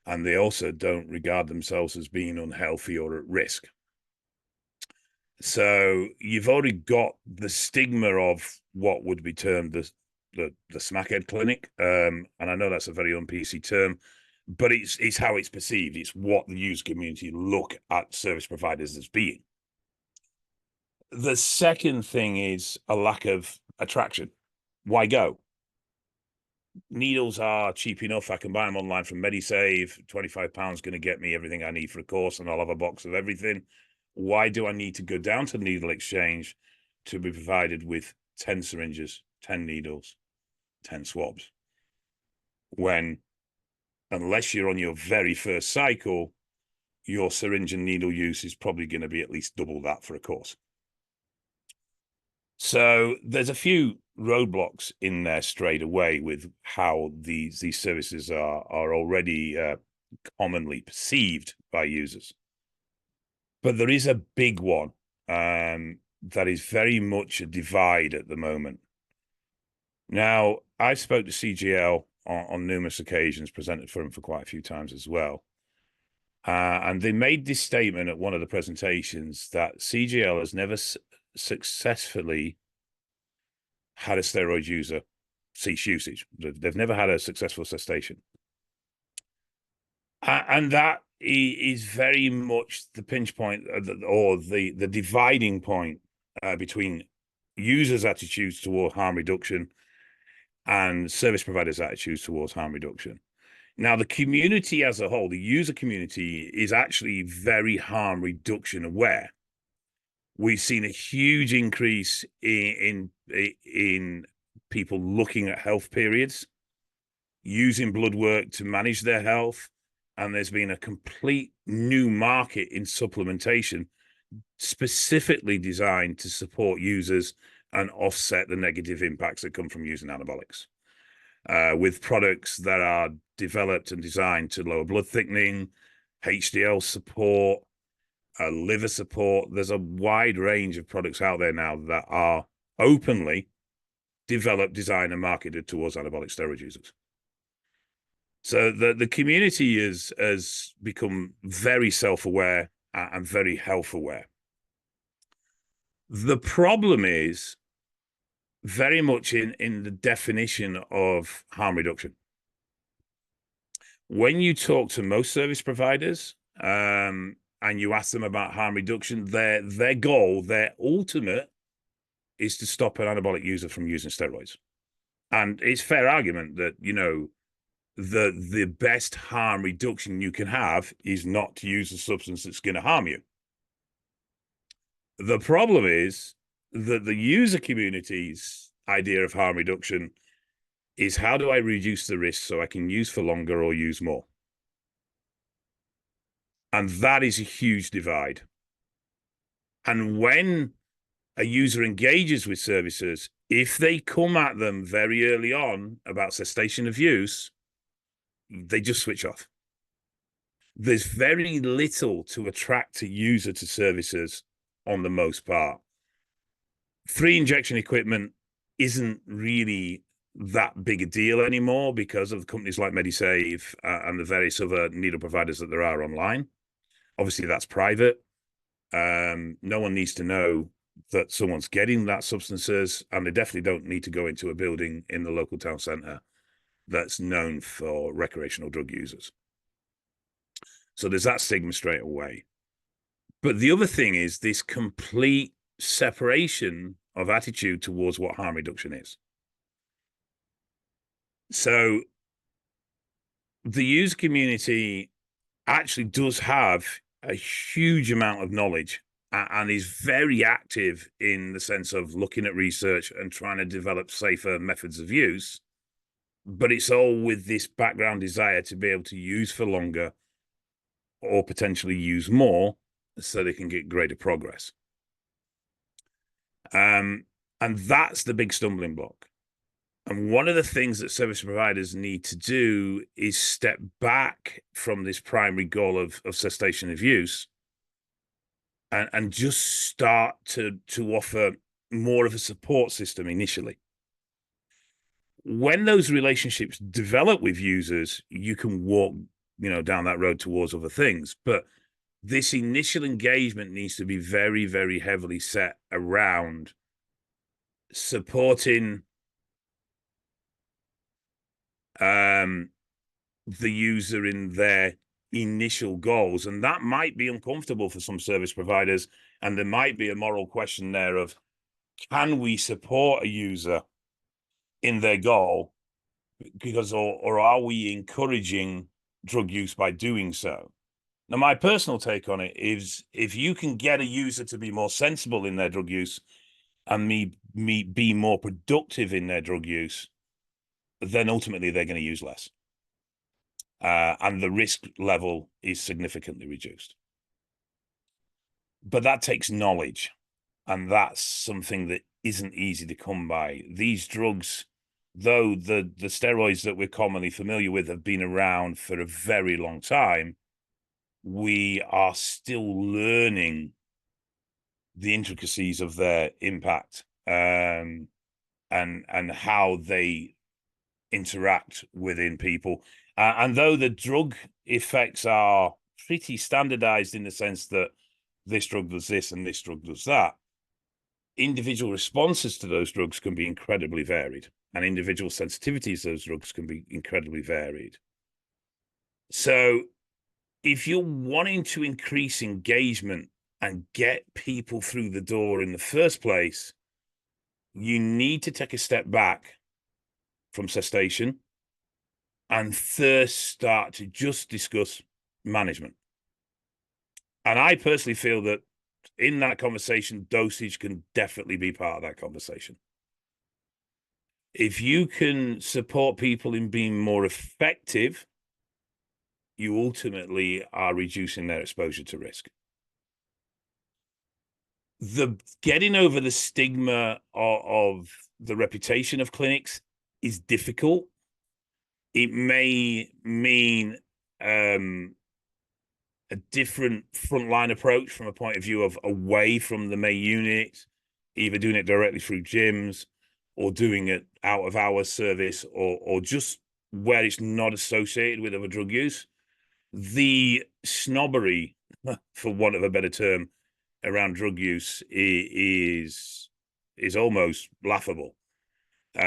and they also don't regard themselves as being unhealthy or at risk. So you've already got the stigma of what would be termed the smackhead clinic. And I know that's a very un-PC term, but it's how it's perceived. It's what the user community look at service providers as being. The second thing is a lack of attraction. Why go? Needles are cheap enough. I can buy them online from MediSave. £25 going to get me everything I need for a course, and I'll have a box of everything. Why do I need to go down to the needle exchange to be provided with 10 syringes, 10 needles, 10 swabs? When, unless you're on your very first cycle, your syringe and needle use is probably going to be at least double that for a course. So there's a few roadblocks in there straight away with how these services are already commonly perceived by users. But there is a big one that is very much a divide at the moment. Now, I've spoke to CGL on numerous occasions, presented for them for quite a few times as well. And they made this statement at one of the presentations that CGL has never successfully had a steroid user cease usage. They've never had a successful cessation. And that is very much the pinch point or the dividing point between users' attitudes toward harm reduction and service providers' attitudes towards harm reduction. Now, the community as a whole, the user community, is actually very harm reduction aware. We've seen a huge increase in people looking at health periods, using blood work to manage their health, and there's been a complete new market in supplementation specifically designed to support users and offset the negative impacts that come from using anabolics. With products that are developed and designed to lower blood thickening, HDL support, liver support. There's a wide range of products out there now that are openly developed, designed, and marketed towards anabolic steroid users. So the community has become very self-aware and very health-aware. The problem is very much in the definition of harm reduction. When you talk to most service providers and you ask them about harm reduction, their goal, their ultimate, is to stop an anabolic user from using steroids. And it's fair argument that, you know, the best harm reduction you can have is not to use a substance that's going to harm you. The problem is that the user community's idea of harm reduction is, how do I reduce the risk so I can use for longer or use more? And that is a huge divide. And when a user engages with services, if they come at them very early on about cessation of use, they just switch off. There's very little to attract a user to services on the most part. 3 injection equipment isn't really that big a deal anymore because of companies like MediSave and the various other needle providers that there are online. Obviously, that's private. No one needs to know that someone's getting that substances, and they definitely don't need to go into a building in the local town centre that's known for recreational drug users. So there's that stigma straight away. But the other thing is this complete separation of attitude towards what harm reduction is. So the user community actually does have a huge amount of knowledge and is very active in the sense of looking at research and trying to develop safer methods of use. But it's all with this background desire to be able to use for longer or potentially use more so they can get greater progress. And that's the big stumbling block. And one of the things that service providers need to do is step back from this primary goal of cessation of use and just start to offer more of a support system initially. When those relationships develop with users, you can walk, down that road towards other things. But this initial engagement needs to be very, very heavily set around supporting the user in their initial goals. And that might be uncomfortable for some service providers. And there might be a moral question there of, can we support a user in their goal? Because, or are we encouraging drug use by doing so? Now, my personal take on it is, if you can get a user to be more sensible in their drug use and be more productive in their drug use, then ultimately they're going to use less. And the risk level is significantly reduced. But that takes knowledge, and that's something that isn't easy to come by. These drugs, though the steroids that we're commonly familiar with have been around for a very long time, we are still learning the intricacies of their impact, and how they interact within people. And though the drug effects are pretty standardized in the sense that this drug does this and this drug does that, individual responses to those drugs can be incredibly varied, and individual sensitivities to those drugs can be incredibly varied. So if you're wanting to increase engagement and get people through the door in the first place, you need to take a step back from cessation and first start to just discuss management. And I personally feel that in that conversation, dosage can definitely be part of that conversation. If you can support people in being more effective, you ultimately are reducing their exposure to risk. The getting over the stigma of the reputation of clinics is difficult. It may mean a different frontline approach from a point of view of away from the main unit, either doing it directly through gyms or doing it out of hours service, or just where it's not associated with other drug use. The snobbery, for want of a better term, around drug use is almost laughable. Like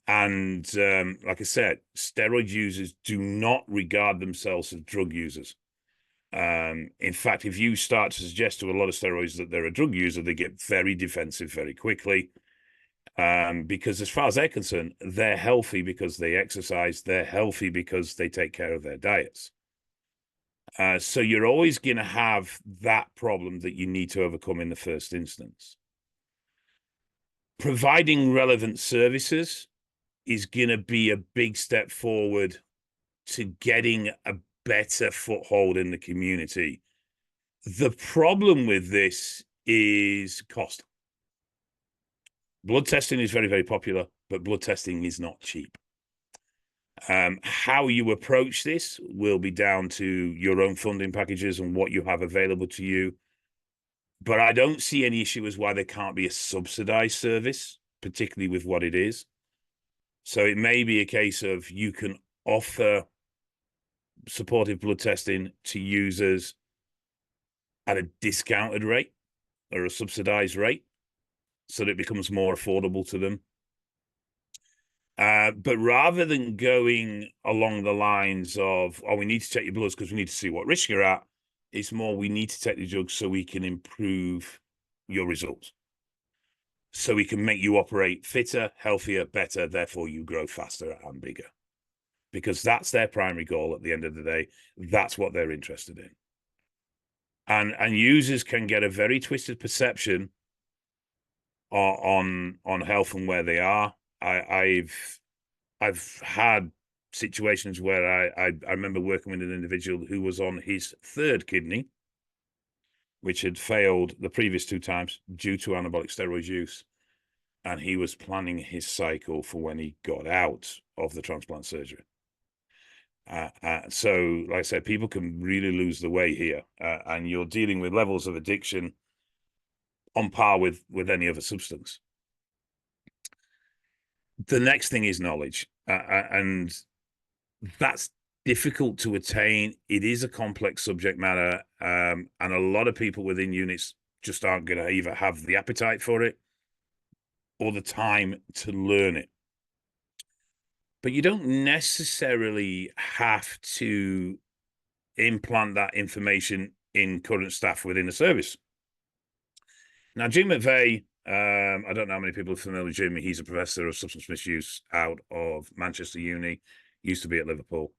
I said, steroid users do not regard themselves as drug users. In fact, if you start to suggest to a lot of steroids that they're a drug user, they get very defensive very quickly. Because as far as they're concerned, they're healthy because they exercise, they're healthy because they take care of their diets. So you're always going to have that problem that you need to overcome in the first instance. Providing relevant services is going to be a big step forward to getting a better foothold in the community. The problem with this is cost. Blood testing is very, very popular, but blood testing is not cheap. How you approach this will be down to your own funding packages and what you have available to you. But I don't see any issue as why there can't be a subsidized service, particularly with what it is. So it may be a case of you can offer supportive blood testing to users at a discounted rate or a subsidized rate, so that it becomes more affordable to them. But rather than going along the lines of, oh, we need to check your bloods because we need to see what risk you're at, it's more, we need to take the drugs so we can improve your results. So we can make you operate fitter, healthier, better, therefore you grow faster and bigger. Because that's their primary goal at the end of the day. That's what they're interested in. And users can get a very twisted perception on health and where they are. I've had situations where I remember working with an individual who was on his third kidney, which had failed the previous 2 times due to anabolic steroid use, and he was planning his cycle for when he got out of the transplant surgery. So, like I said, people can really lose the way here, and you're dealing with levels of addiction on par with any other substance. The next thing is knowledge, and that's difficult to attain. It is a complex subject matter, and a lot of people within units just aren't going to either have the appetite for it or the time to learn it. but you don't necessarily have to implant that information in current staff within the service. Now, Jim McVeigh, I don't know how many people are familiar with Jim. He's a professor of substance misuse out of Manchester Uni, used to be at Liverpool.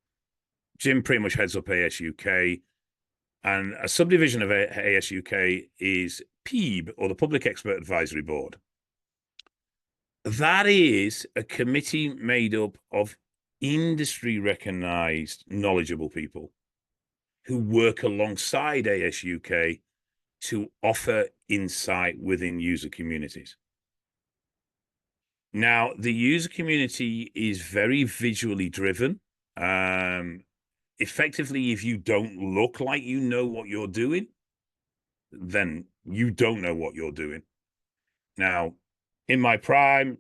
Jim pretty much heads up ASUK, and a subdivision of ASUK is PEAB, or the Public Expert Advisory Board. That is a committee made up of industry-recognized, knowledgeable people who work alongside ASUK to offer insight within user communities. Now, the user community is very visually driven. Effectively, if you don't look like you know what you're doing, then you don't know what you're doing. Now, in my prime,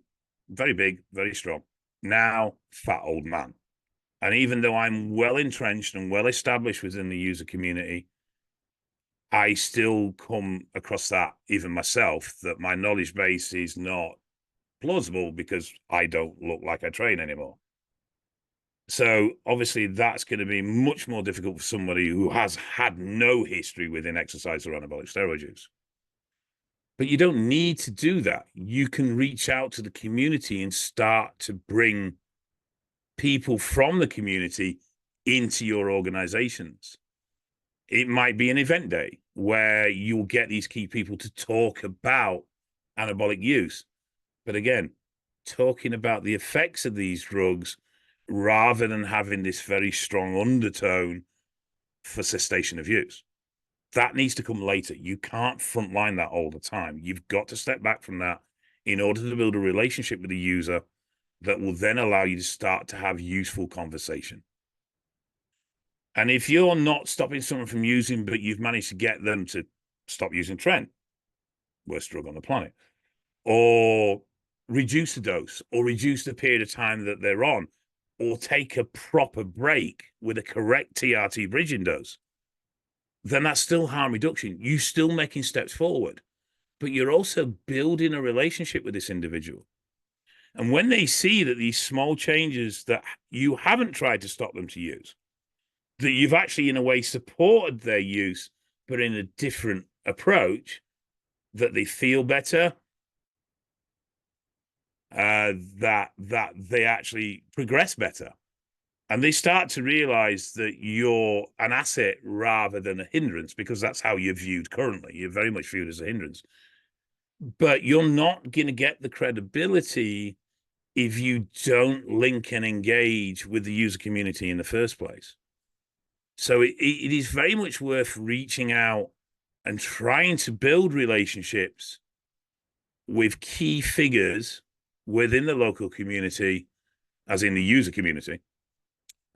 very big, very strong. Now, fat old man. And even though I'm well entrenched and well established within the user community, I still come across that, even myself, that my knowledge base is not plausible because I don't look like I train anymore. So obviously that's going to be much more difficult for somebody who has had no history within exercise or anabolic steroid use. But you don't need to do that. You can reach out to the community and start to bring people from the community into your organizations. It might be an event day where you'll get these key people to talk about anabolic use. But again, talking about the effects of these drugs rather than having this very strong undertone for cessation of use. That needs to come later. You can't frontline that all the time. You've got to step back from that in order to build a relationship with the user that will then allow you to start to have useful conversation. And if you're not stopping someone from using, but you've managed to get them to stop using Tren, worst drug on the planet, or reduce the dose, or reduce the period of time that they're on, or take a proper break with a correct TRT bridging dose, then that's still harm reduction. You're still making steps forward, but you're also building a relationship with this individual. And when they see that these small changes that you haven't tried to stop them to use, that you've actually in a way supported their use, but in a different approach, that they feel better, that they actually progress better. And they start to realize that you're an asset rather than a hindrance, because that's how you're viewed currently. You're very much viewed as a hindrance. But you're not going to get the credibility if you don't link and engage with the user community in the first place. So it is very much worth reaching out and trying to build relationships with key figures within the local community, as in the user community,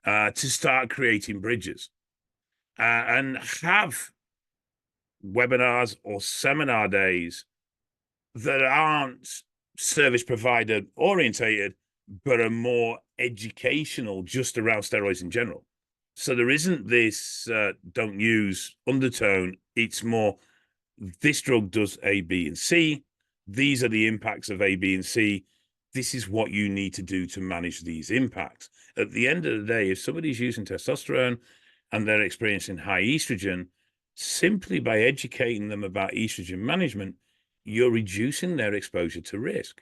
to start creating bridges and have webinars or seminar days that aren't service provider orientated, but are more educational just around steroids in general. So there isn't this don't use undertone. It's more, this drug does A, B, and C. These are the impacts of A, B, and C. This is what you need to do to manage these impacts. At the end of the day, if somebody's using testosterone and they're experiencing high estrogen, simply by educating them about estrogen management, you're reducing their exposure to risk.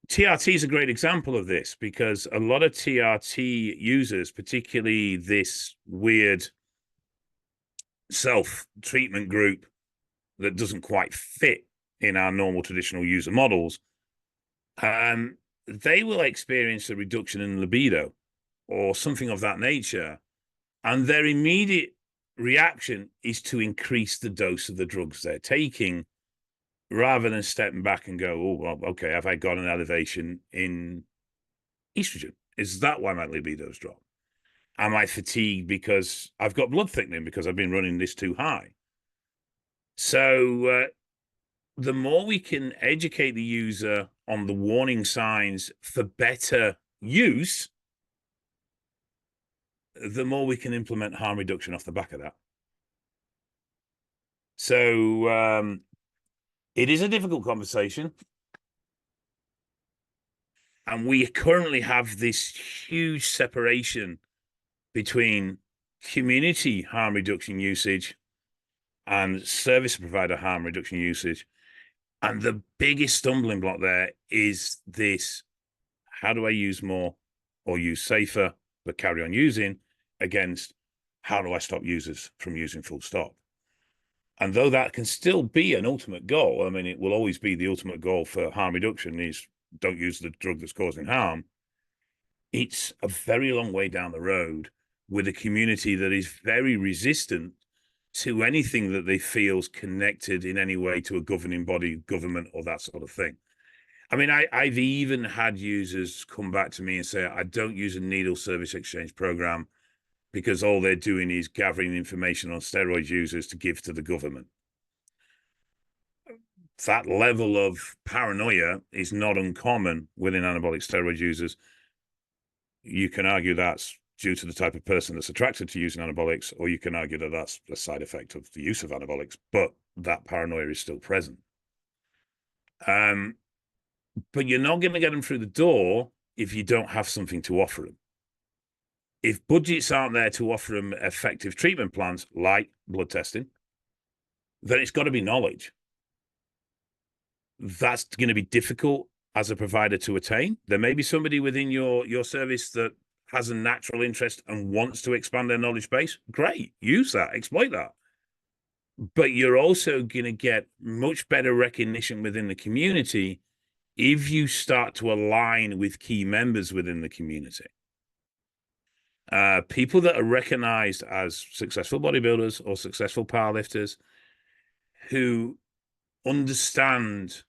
TRT is a great example of this, because a lot of TRT users, particularly this weird self-treatment group that doesn't quite fit in our normal traditional user models, they will experience a reduction in libido or something of that nature, and their immediate reaction is to increase the dose of the drugs they're taking, rather than stepping back and go, oh, well, okay, have I got an elevation in estrogen? Is that why my libido's dropped? Am I fatigued because I've got blood thickening because I've been running this too high? So the more we can educate the user on the warning signs for better use, the more we can implement harm reduction off the back of that. So it is a difficult conversation. And we currently have this huge separation between community harm reduction usage and service provider harm reduction usage. And the biggest stumbling block there is this: how do I use more or use safer but carry on using, against how do I stop users from using full stop? And though that can still be an ultimate goal, I mean, it will always be the ultimate goal for harm reduction is don't use the drug that's causing harm. It's a very long way down the road with a community that is very resistant to anything that they feel is connected in any way to a governing body, government, or that sort of thing. I mean, I've even had users come back to me and say, I don't use a needle service exchange program because all they're doing is gathering information on steroid users to give to the government. That level of paranoia is not uncommon within anabolic steroid users. You can argue that's due to the type of person that's attracted to using anabolics, or you can argue that that's a side effect of the use of anabolics, but that paranoia is still present. But you're not going to get them through the door if you don't have something to offer them. If budgets aren't there to offer them effective treatment plans like blood testing, then it's got to be knowledge. That's going to be difficult as a provider to attain. There may be somebody within your service that has a natural interest and wants to expand their knowledge base. Great, use that, exploit that. But you're also going to get much better recognition within the community if you start to align with key members within the community. People that are recognized as successful bodybuilders or successful powerlifters who understand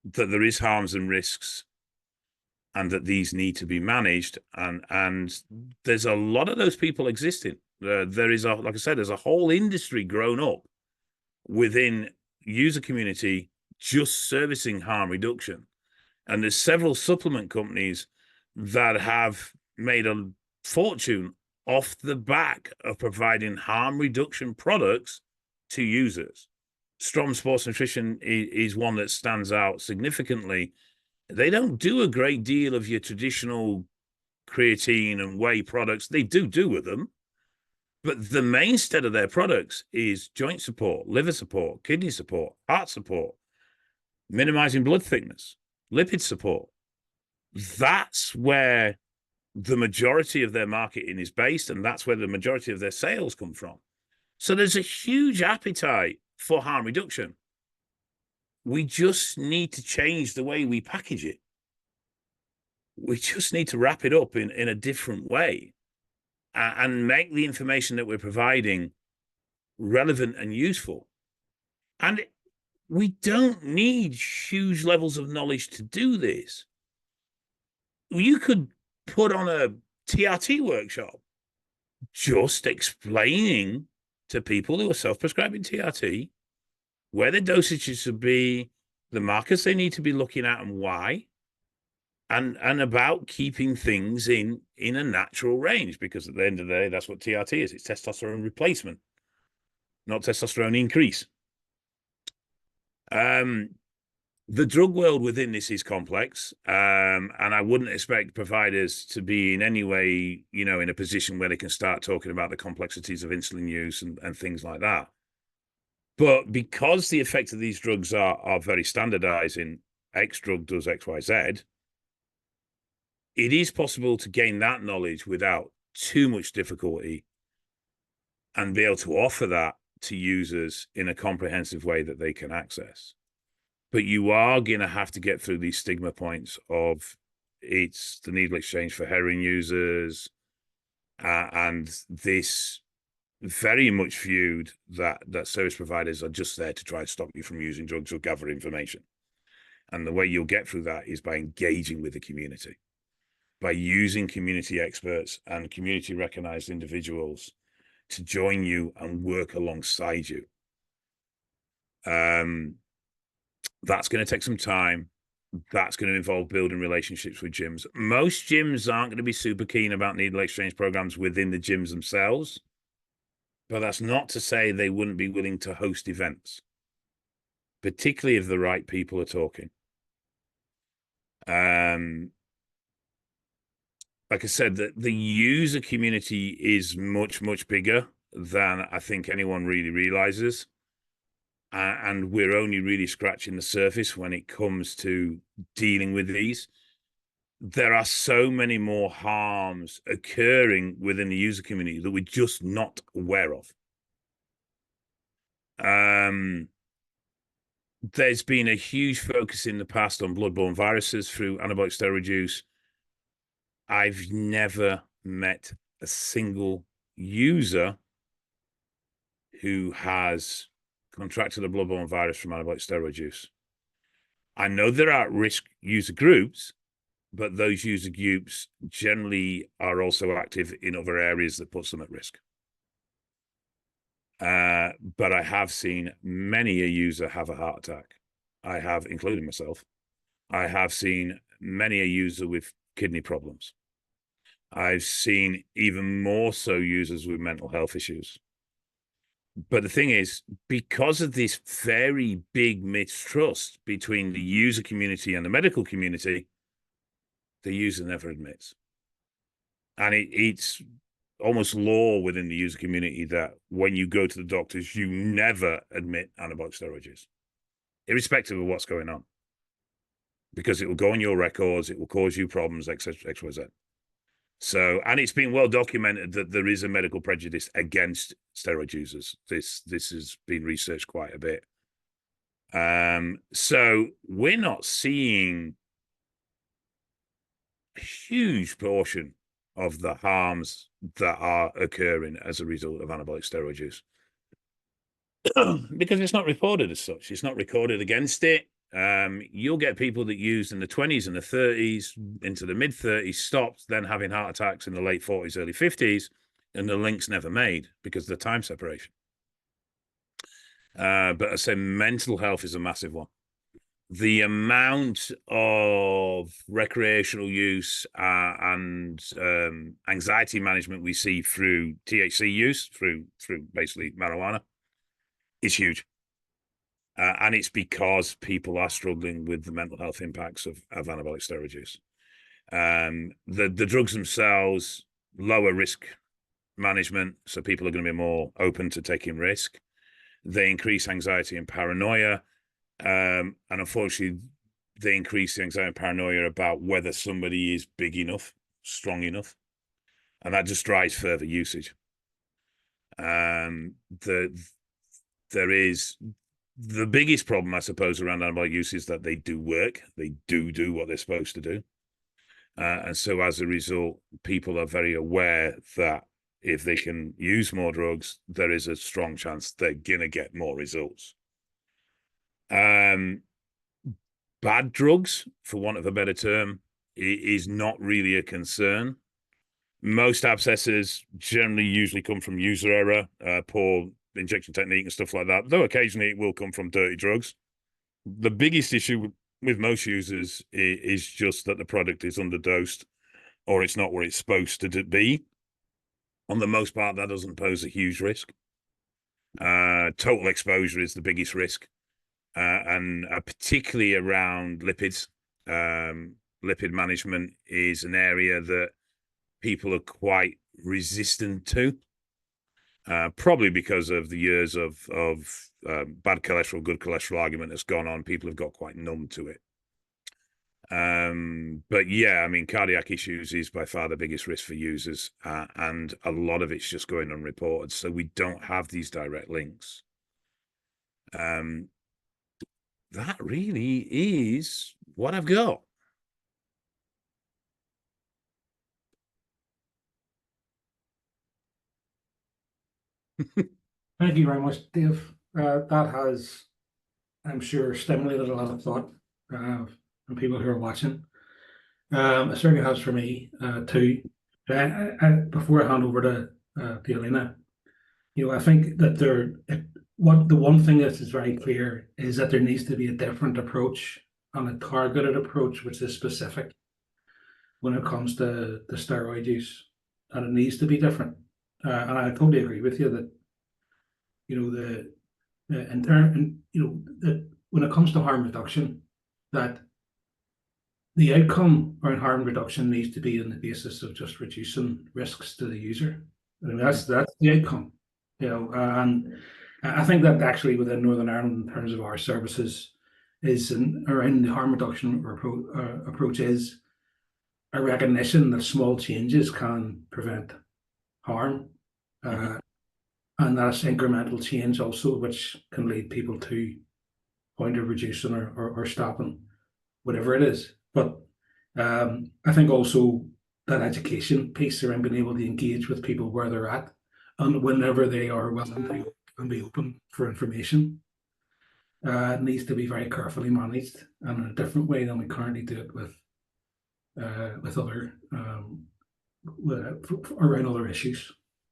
that there is harms and risks and that these need to be managed. And there's a lot of those people existing. There is, like I said, there's a whole industry grown up within user community just servicing harm reduction. And there's several supplement companies that have made a fortune off the back of providing harm reduction products to users. Strom Sports Nutrition is one that stands out significantly. They don't do a great deal of your traditional creatine and whey products. They do with them, but the mainstay of their products is joint support, liver support, kidney support, heart support, minimizing blood thickness, lipid support. That's where the majority of their marketing is based, and that's where the majority of their sales come from. So there's a huge appetite for harm reduction. We just need to change the way we package it. We just need to wrap it up in a different way and make the information that we're providing relevant and useful. And we don't need huge levels of knowledge to do this. You could put on a TRT workshop just explaining to people who are self-prescribing TRT where the dosages should be, the markers they need to be looking at and why, and about keeping things in a natural range, because at the end of the day, that's what TRT is. It's testosterone replacement, not testosterone increase. The drug world within this is complex, and I wouldn't expect providers to be in any way, in a position where they can start talking about the complexities of insulin use and things like that. But because the effects of these drugs are very standardized in X drug does X, Y, Z, it is possible to gain that knowledge without too much difficulty and be able to offer that to users in a comprehensive way that they can access. But you are going to have to get through these stigma points of it's the needle exchange for heroin users, and this very much viewed that service providers are just there to try and stop you from using drugs or gather information. And the way you'll get through that is by engaging with the community, by using community experts and community recognized individuals to join you and work alongside you. That's going to take some time. That's going to involve building relationships with gyms. Most gyms aren't going to be super keen about needle exchange programs within the gyms themselves, but that's not to say they wouldn't be willing to host events, particularly if the right people are talking. Like I said, the user community is much, much bigger than I think anyone really realizes. And we're only really scratching the surface when it comes to dealing with these. There are so many more harms occurring within the user community that we're just not aware of. There's been a huge focus in the past on bloodborne viruses through anabolic steroid use. I've never met a single user who has contracted a bloodborne virus from anabolic steroid use. I know there are at-risk user groups, but those user groups generally are also active in other areas that puts them at risk. But I have seen many a user have a heart attack. I have, including myself, I have seen many a user with kidney problems. I've seen even more so users with mental health issues. But the thing is, because of this very big mistrust between the user community and the medical community, the user never admits. And it's almost law within the user community that when you go to the doctors, you never admit anabolic steroid use, irrespective of what's going on, because it will go on your records, it will cause you problems, etc., XYZ. So, and it's been well documented that there is a medical prejudice against steroid users. This has been researched quite a bit. So we're not seeing a huge portion of the harms that are occurring as a result of anabolic steroid use. Because it's not reported as such. It's not recorded against it. You'll get people that used in the 20s and the 30s into the mid-30s, stopped, then having heart attacks in the late 40s, early 50s, and the link's never made because of the time separation. But I say mental health is a massive one. The amount of recreational use and anxiety management we see through THC use, through basically marijuana, is huge. And it's because people are struggling with the mental health impacts of anabolic steroid use. The drugs themselves lower risk management, so people are going to be more open to taking risk. They increase anxiety and paranoia, and unfortunately, they increase the anxiety and paranoia about whether somebody is big enough, strong enough, and that just drives further usage. There is the biggest problem, I suppose, around anabolic use is that they do work. They do what they're supposed to do. And so as a result, people are very aware that if they can use more drugs, there is a strong chance they're going to get more results. Bad drugs, for want of a better term, is not really a concern. Most abscesses generally usually come from user error, poor injection technique and stuff like that, though occasionally it will come from dirty drugs. The biggest issue with most users is just that the product is underdosed or it's not where it's supposed to be. On the most part, that doesn't pose a huge risk. Total exposure is the biggest risk, and particularly around lipids. Lipid management is an area that people are quite resistant to. Probably because of the years of bad cholesterol, good cholesterol argument that's gone on. People have got quite numb to it. But yeah, I mean, cardiac issues is by far the biggest risk for users, and a lot of it's just going unreported. So we don't have these direct links. That really is what I've got.
Thank you very much, Dave. That has, I'm sure, stimulated a lot of thought from people who are watching. It certainly has for me too. Before I hand over to Elena, I think that the one thing that is very clear is that there needs to be a different approach and a targeted approach, which is specific when it comes to the steroid use, and it needs to be different. And I totally agree with you that when it comes to harm reduction, that the outcome around harm reduction needs to be on the basis of just reducing risks to the user. I mean, that's the outcome, and I think that actually within Northern Ireland, in terms of our services, is around the harm reduction approach is a recognition that small changes can prevent harm, and that's incremental change also, which can lead people to point of reducing or stopping whatever it is. But I think also that education piece around being able to engage with people where they're at and whenever they are willing to and be open for information needs to be very carefully managed and in a different way than we currently do it with other around other issues.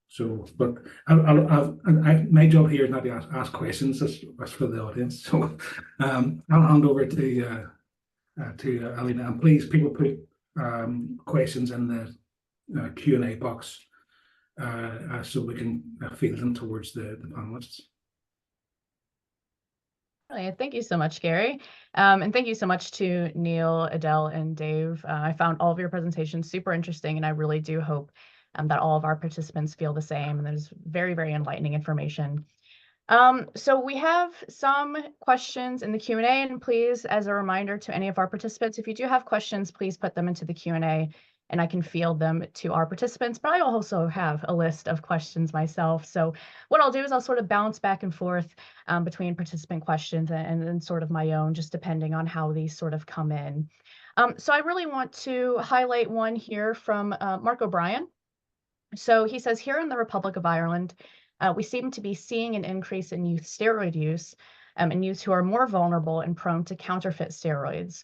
So, but my job here is not to ask questions. That's for the audience. So, I'll hand over to Alina, and please, people put questions in the Q&A box so we can field them towards the panelists.
Brilliant. Thank you so much, Gary. And thank you so much to Neil, Adele, and Dave. I found all of your presentations super interesting, and I really do hope that all of our participants feel the same. And there's very, very enlightening information. So we have some questions in the Q&A, and please, as a reminder to any of our participants, if you do have questions, please put them into the Q&A and I can field them to our participants, but I also have a list of questions myself. So what I'll do is I'll sort of bounce back and forth between participant questions and sort of my own, just depending on how these sort of come in. So I really want to highlight one here from Mark O'Brien. So he says, here in the Republic of Ireland, we seem to be seeing an increase in youth steroid use in youth who are more vulnerable and prone to counterfeit steroids.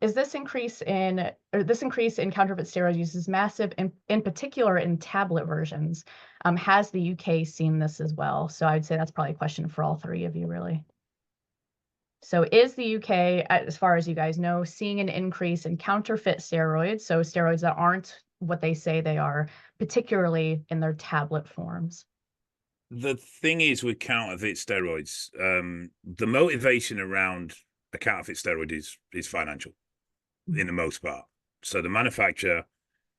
Is this increase in counterfeit steroid use is massive, in particular in tablet versions? Has the UK seen this as well? So I'd say that's probably a question for all three of you, really. So is the UK, as far as you guys know, seeing an increase in counterfeit steroids, so steroids that aren't what they say they are, particularly in their tablet forms?
The thing is with counterfeit steroids, the motivation around a counterfeit steroid is financial, in the most part. So the manufacturer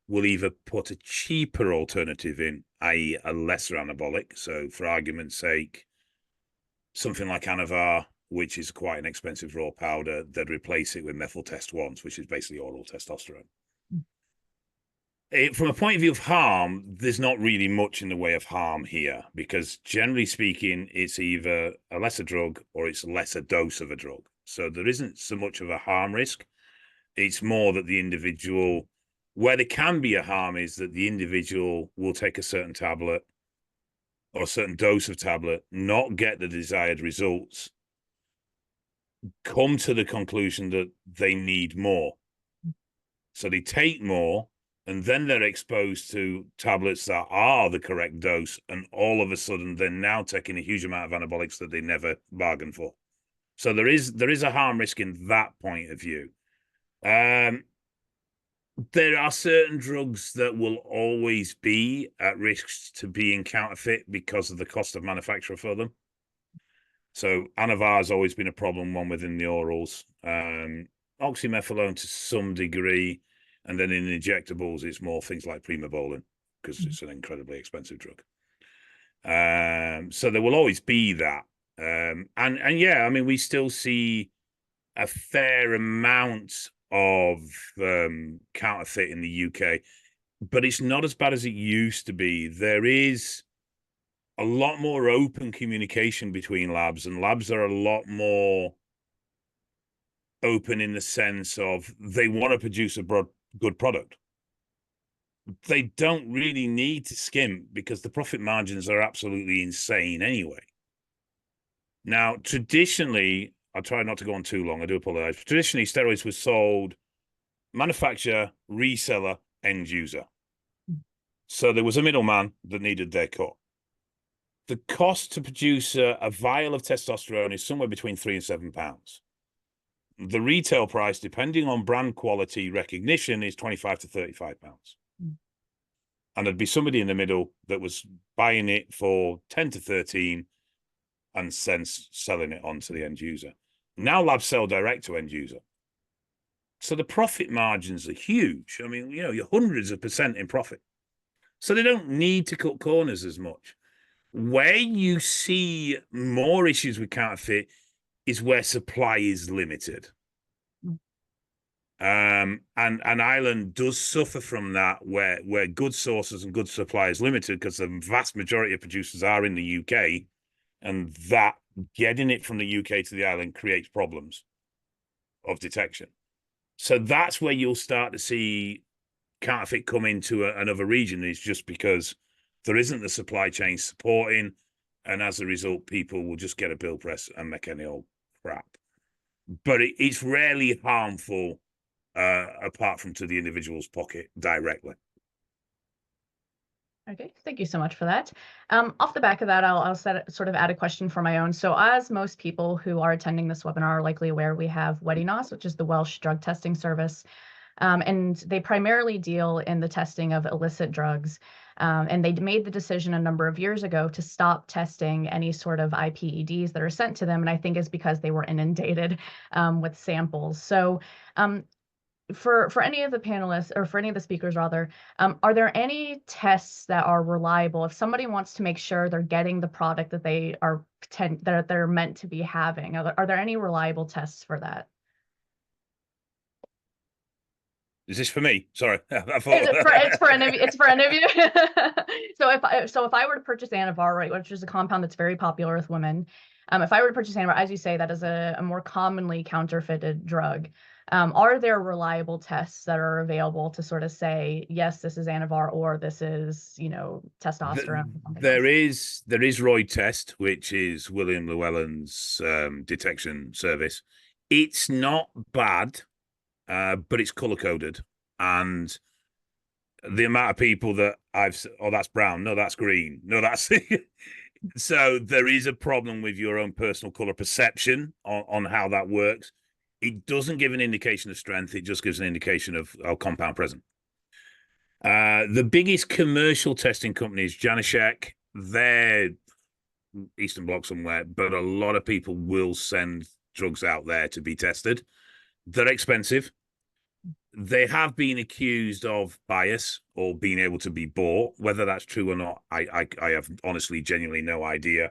will either put a cheaper alternative in, i.e. a lesser anabolic. So for argument's sake, something like Anavar, which is quite an expensive raw powder, they'd replace it with methyl test ones, which is basically oral testosterone. From a point of view of harm, there's not really much in the way of harm here, because generally speaking, it's either a lesser drug or it's a lesser dose of a drug. So there isn't so much of a harm risk. It's more that the individual, where there can be a harm is that the individual will take a certain tablet or a certain dose of tablet, not get the desired results, come to the conclusion that they need more. So they take more, and then they're exposed to tablets that are the correct dose, and all of a sudden they're now taking a huge amount of anabolics that they never bargained for. So there is a harm risk in that point of view. There are certain drugs that will always be at risk to being counterfeit because of the cost of manufacture for them. So Anavar has always been a problem, one within the orals. Oxymethylone to some degree, and then in injectables, it's more things like Primobolan because it's an incredibly expensive drug. So there will always be that. And yeah, I mean, we still see a fair amount of counterfeit in the UK, but it's not as bad as it used to be. There is a lot more open communication between labs, and labs are a lot more open in the sense of they want to produce a good product. They don't really need to skimp because the profit margins are absolutely insane anyway. Now, traditionally, I'll try not to go on too long, I do apologize. Traditionally, steroids were sold manufacturer, reseller, end user. So there was a middleman that needed their cut. The cost to produce a vial of testosterone is somewhere between £3 and £7. The retail price, depending on brand quality recognition, is £25 to £35. And there'd be somebody in the middle that was buying it for 10 to 13 and then selling it on to the end user. Now labs sell direct to end user. So the profit margins are huge. I mean, you're hundreds of % in profit. So they don't need to cut corners as much. Where you see more issues with counterfeit is where supply is limited. And Ireland does suffer from that, where good sources and good supply is limited, because the vast majority of producers are in the UK, and that getting it from the UK to the island creates problems of detection. So that's where you'll start to see counterfeit come into another region, is just because there isn't the supply chain supporting, and as a result, people will just get a bill press and make any old crap. But it's rarely harmful, apart from to the individual's pocket directly.
Okay, thank you so much for that. Off the back of that, I'll sort of add a question for my own. So as most people who are attending this webinar are likely aware, we have WEDINOS, which is the Welsh Drug Testing Service. And they primarily deal in the testing of illicit drugs. And they made the decision a number of years ago to stop testing any sort of IPEDs that are sent to them. And I think it's because they were inundated with samples. So for any of the panelists, or for any of the speakers rather, are there any tests that are reliable if somebody wants to make sure they're getting the product that they're meant to be having? Are there any reliable tests for that?
Is this for me? Sorry, I thought
it's for any of you. It's for any of you. So if I were to purchase Anavar, right, which is a compound that's very popular with women, if I were to purchase Anavar, as you say, that is a more commonly counterfeited drug. Are there reliable tests that are available to sort of say, yes, this is Anavar, or this is, testosterone?
There is Royd Test, which is William Llewellyn's detection service. It's not bad, but it's color coded, and the amount of people that that's brown, no, that's green, no, that's so there is a problem with your own personal color perception on how that works. It doesn't give an indication of strength. It just gives an indication of compound present. The biggest commercial testing company is Janishek. They're Eastern Bloc somewhere, but a lot of people will send drugs out there to be tested. They're expensive. They have been accused of bias or being able to be bought. Whether that's true or not, I have honestly, genuinely no idea.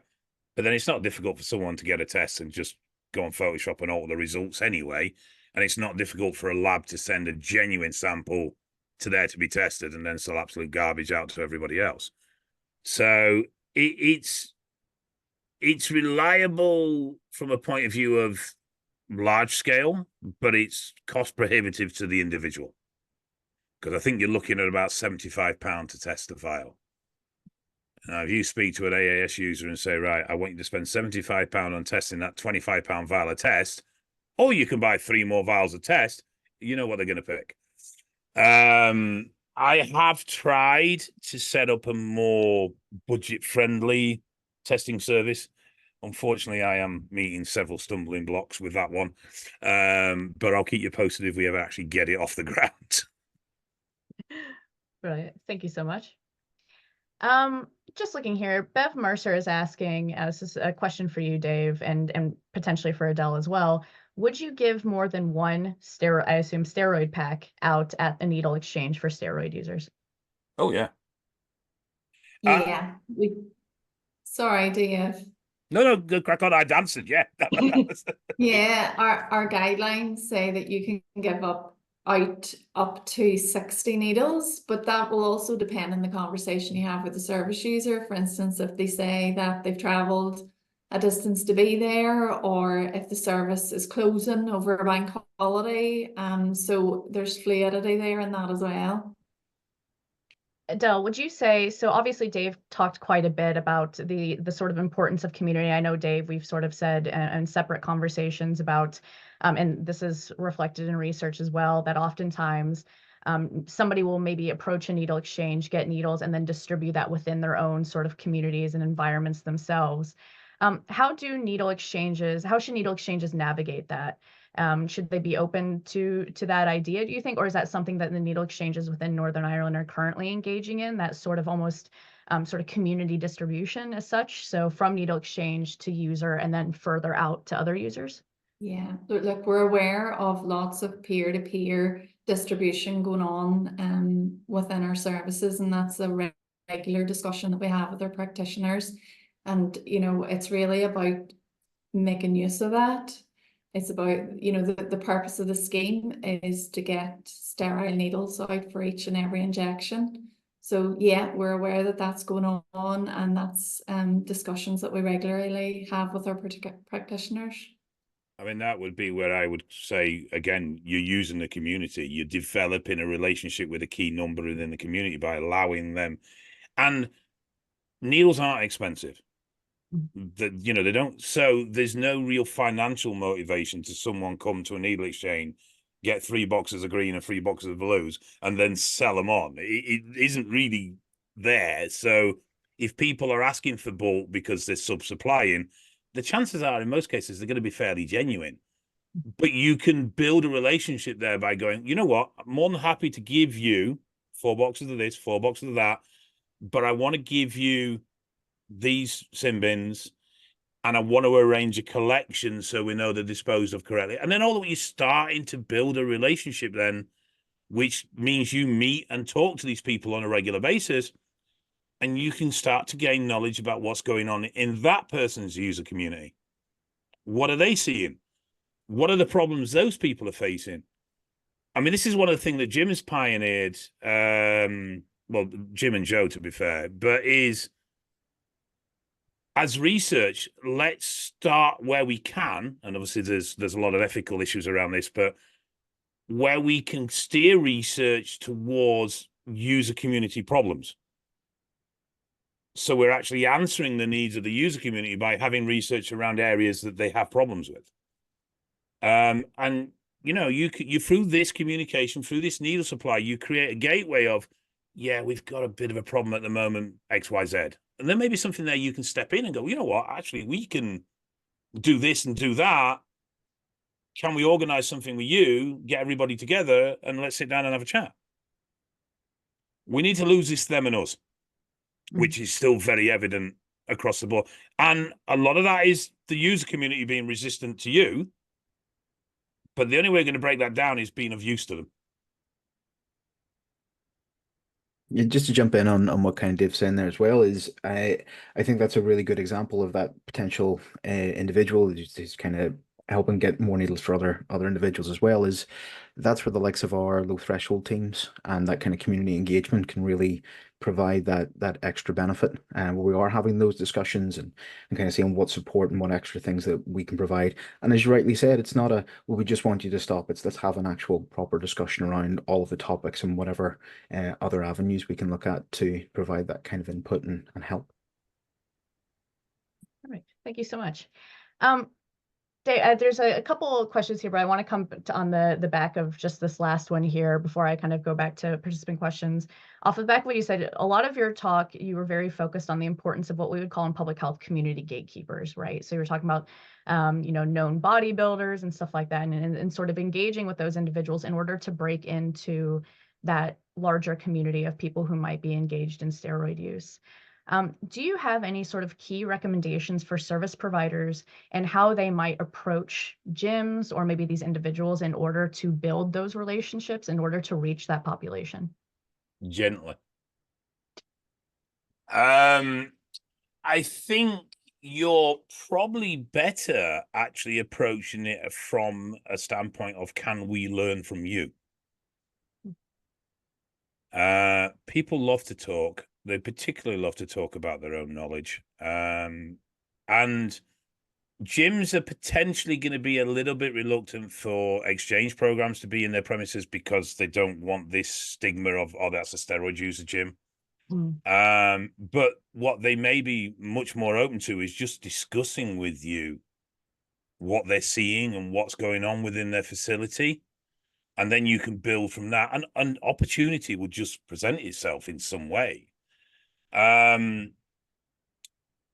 But then it's not difficult for someone to get a test and just go on Photoshop and alter the results anyway. And it's not difficult for a lab to send a genuine sample to there to be tested and then sell absolute garbage out to everybody else. So it's reliable from a point of view of large scale, but it's cost prohibitive to the individual, because I think you're looking at about £75 to test the vial. Now, if you speak to an AAS user and say, right, I want you to spend £75 on testing that £25 vial of test, or you can buy 3 more vials of test, you know what they're going to pick. I have tried to set up a more budget-friendly testing service. Unfortunately, I am meeting several stumbling blocks with that one, but I'll keep you posted if we ever actually get it off the ground.
Brilliant. Thank you so much. Just looking here, Bev Mercer is asking, this is a question for you, Dave, and potentially for Adele as well. Would you give more than one steroid pack out at the needle exchange for steroid users?
Oh, yeah.
Yeah. Sorry, Dave.
No, good crack on. I'd answered, yeah.
Yeah, our guidelines say that you can give up to 60 needles, but that will also depend on the conversation you have with the service user. For instance, if they say that they've travelled a distance to be there, or if the service is closing over a bank holiday. So there's fluidity there in that as well.
Adele, would you say, so obviously Dave talked quite a bit about the sort of importance of community. I know, Dave, we've sort of said in separate conversations about, and this is reflected in research as well, that oftentimes somebody will maybe approach a needle exchange, get needles, and then distribute that within their own sort of communities and environments themselves. How should needle exchanges navigate that? Should they be open to that idea, do you think? Or is that something that the needle exchanges within Northern Ireland are currently engaging in, that sort of almost sort of community distribution as such? So from needle exchange to user and then further out to other users?
Yeah, look, we're aware of lots of peer-to-peer distribution going on within our services, and that's a regular discussion that we have with our practitioners. And you know, it's really about making use of that. It's about, you know, the purpose of the scheme is to get sterile needles out for each and every injection. So yeah, we're aware that that's going on, and that's discussions that we regularly have with our practitioners.
I mean, that would be where I would say, again, you're using the community, you're developing a relationship with a key number within the community by allowing them. And needles aren't expensive. You know, they don't. So there's no real financial motivation to someone come to a needle exchange, get 3 boxes of green and 3 boxes of blues, and then sell them on. It isn't really there. So if people are asking for bulk because they're sub-supplying, the chances are, in most cases, they're going to be fairly genuine. But you can build a relationship there by going, you know what, I'm more than happy to give you 4 boxes of this, 4 boxes of that, but I want to give you these sin bins, and I want to arrange a collection so we know they're disposed of correctly. And then all the way you're starting to build a relationship then, which means you meet and talk to these people on a regular basis, and you can start to gain knowledge about what's going on in that person's user community. What are they seeing? What are the problems those people are facing? I mean, this is one of the things that Jim has pioneered, well, Jim and Joe, to be fair, but is, as research, let's start where we can, and obviously there's a lot of ethical issues around this, but where we can steer research towards user community problems. So we're actually answering the needs of the user community by having research around areas that they have problems with. And you know, you through this communication, through this needle supply, you create a gateway of, yeah, we've got a bit of a problem at the moment, XYZ. And there may be something there you can step in and go, you know what, actually, we can do this and do that. Can we organize something with you, get everybody together, and let's sit down and have a chat? We need to lose this them and us, which is still very evident across the board. And a lot of that is the user community being resistant to you. But the only way we're going to break that down is being of use to them.
Yeah, just to jump in on what kind of Dave's saying there as well is I think that's a really good example of that potential individual who's kind of helping get more needles for other individuals as well. Is that's where the likes of our low threshold teams and that kind of community engagement can really provide that extra benefit, and where we are having those discussions and kind of seeing what support and what extra things that we can provide. And as you rightly said, it's not a, well, we just want you to stop. It's let's have an actual proper discussion around all of the topics and whatever other avenues we can look at to provide that kind of input and help.
All right, thank you so much. Dave, there's a couple of questions here, but I want to come on the back of just this last one here before I kind of go back to participant questions. Off the back of what you said, a lot of your talk, you were very focused on the importance of what we would call in public health community gatekeepers, right? So you were talking about, you know, known bodybuilders and stuff like that, and sort of engaging with those individuals in order to break into that larger community of people who might be engaged in steroid use. Do you have any sort of key recommendations for service providers and how they might approach gyms or maybe these individuals in order to build those relationships in order to reach that population?
Gently. I think you're probably better actually approaching it from a standpoint of, can we learn from you? People love to talk. They particularly love to talk about their own knowledge. And gyms are potentially going to be a little bit reluctant for exchange programs to be in their premises because they don't want this stigma of, oh, that's a steroid user gym. But what they may be much more open to is just discussing with you what they're seeing and what's going on within their facility. And then you can build from that. And an opportunity will just present itself in some way.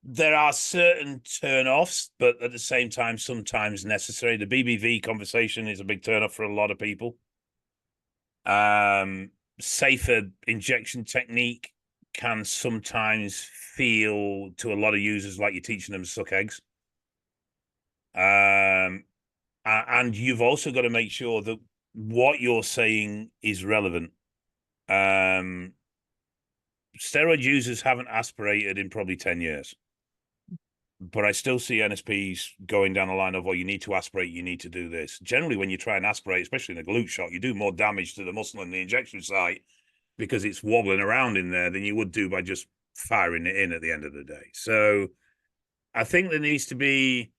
There are certain turn-offs, but at the same time, sometimes necessary. The BBV conversation is a big turn-off for a lot of people. Safer injection technique can sometimes feel to a lot of users like you're teaching them to suck eggs. And you've also got to make sure that what you're saying is relevant. Steroid users haven't aspirated in probably 10 years. But I still see NSPs going down the line of, well, you need to aspirate, you need to do this. Generally, when you try and aspirate, especially in a glute shot, you do more damage to the muscle in the injection site because it's wobbling around in there than you would do by just firing it in at the end of the day. So I think there needs to be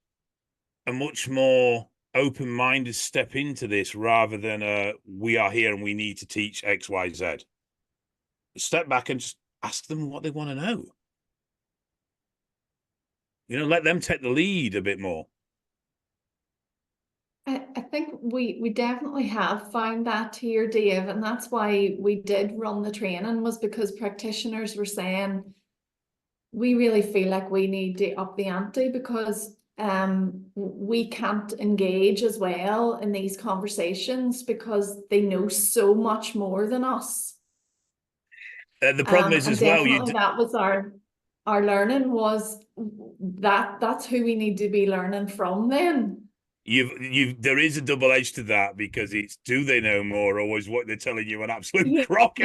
a much more open-minded step into this rather than we are here and we need to teach X, Y, Z. Step back and just ask them what they want to know. You know, let them take the lead a bit more.
I think we definitely have found that here, Dave, and that's why we did run the training, was because practitioners were saying, we really feel like we need to up the ante because we can't engage as well in these conversations because they know so much more than us.
The problem is
and
as well,
definitely that was our learning, was that's who we need to be learning from then.
There is a double edge to that, because it's, do they know more, or is what they're telling you an absolute
Yes.
crock?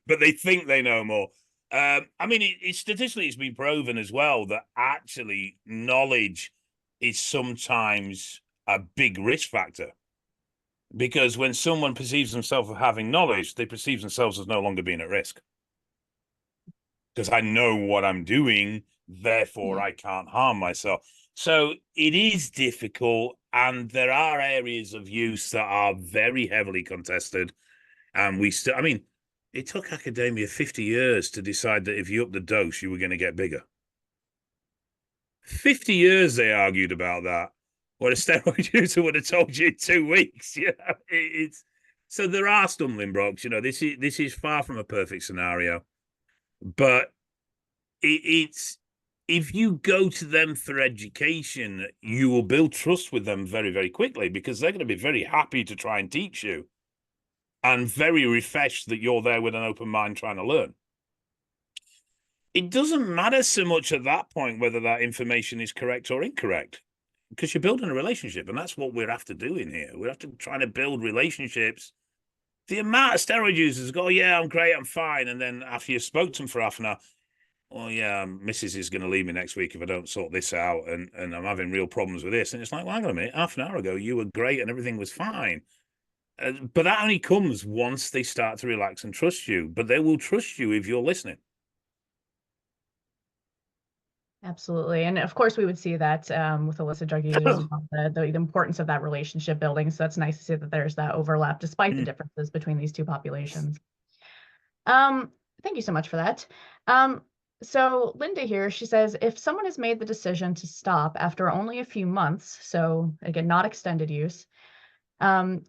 But they think they know more. I mean, statistically, it's been proven as well that actually knowledge is sometimes a big risk factor, because when someone perceives themselves as having knowledge, they perceive themselves as no longer being at risk. Because I know what I'm doing, therefore I can't harm myself. So it is difficult, and there are areas of use that are very heavily contested. And we still, I mean, it took academia 50 years to decide that if you up the dose, you were going to get bigger. 50 years they argued about that. What a steroid user would have told you in 2 weeks. You know, it's so there are stumbling blocks. You know, this is far from a perfect scenario. But it's, if you go to them for education, you will build trust with them very, very quickly, because they're going to be very happy to try and teach you and very refreshed that you're there with an open mind trying to learn. It doesn't matter so much at that point whether that information is correct or incorrect, because you're building a relationship, and that's what we're after doing here. We're after trying to build relationships. The amount of steroid users go, yeah, I'm great, I'm fine. And then after you've spoken to them for half an hour, oh yeah, Mrs. is going to leave me next week if I don't sort this out, and I'm having real problems with this. And it's like, well, hang on a minute, half an hour ago you were great and everything was fine. But that only comes once they start to relax and trust you. But they will trust you if you're listening.
Absolutely. And of course, we would see that with illicit drug users, as well, the importance of that relationship building. So that's nice to see that there's that overlap, despite the differences between these two populations. Thank you so much for that. So Linda here, she says, if someone has made the decision to stop after only a few months, so again, not extended use,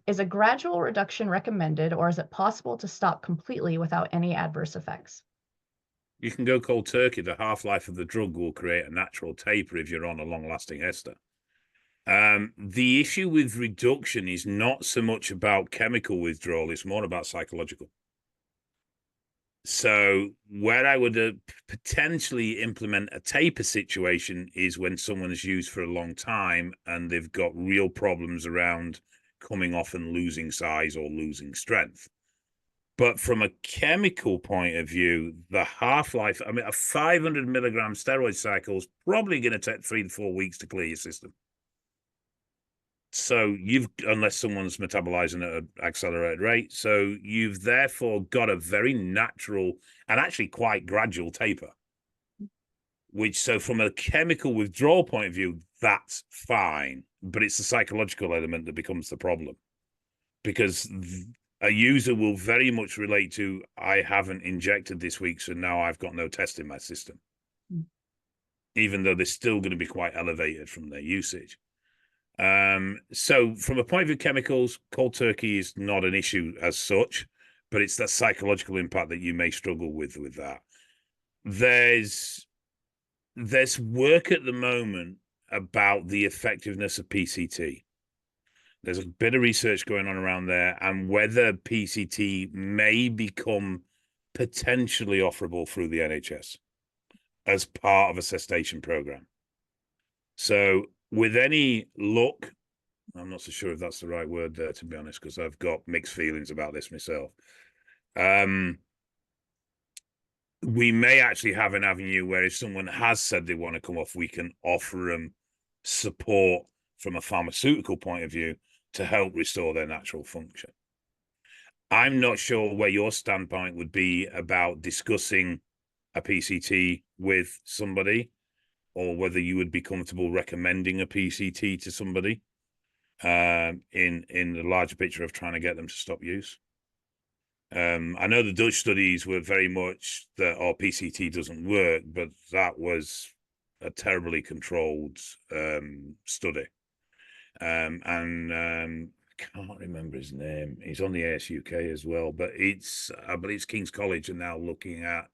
is a gradual reduction recommended, or is it possible to stop completely without any adverse effects?
You can go cold turkey. The half-life of the drug will create a natural taper if you're on a long-lasting ester. The issue with reduction is not so much about chemical withdrawal, it's more about psychological. So where I would potentially implement a taper situation is when someone has used for a long time and they've got real problems around coming off and losing size or losing strength. But from a chemical point of view, the half-life, I mean, a 500 milligram steroid cycle is probably going to take 3 to 4 weeks to clear your system. So unless someone's metabolizing at an accelerated rate, so you've therefore got a very natural and actually quite gradual taper. So from a chemical withdrawal point of view, that's fine, but it's the psychological element that becomes the problem, because a user will very much relate to, I haven't injected this week, so now I've got no test in my system, even though they're still going to be quite elevated from their usage. So from a point of view, chemicals, cold turkey is not an issue as such, but it's that psychological impact that you may struggle with that. There's work at the moment about the effectiveness of PCT. There's a bit of research going on around there, and whether PCT may become potentially offerable through the NHS as part of a cessation program. So with any luck, I'm not so sure if that's the right word there, to be honest, because I've got mixed feelings about this myself. We may actually have an avenue where if someone has said they want to come off, we can offer them support from a pharmaceutical point of view to help restore their natural function. I'm not sure where your standpoint would be about discussing a PCT with somebody, or whether you would be comfortable recommending a PCT to somebody in the larger picture of trying to get them to stop use. I know the Dutch studies were very much that PCT doesn't work, but that was a terribly controlled study. I can't remember his name. He's on the ASUK as well, but I believe it's King's College are now looking at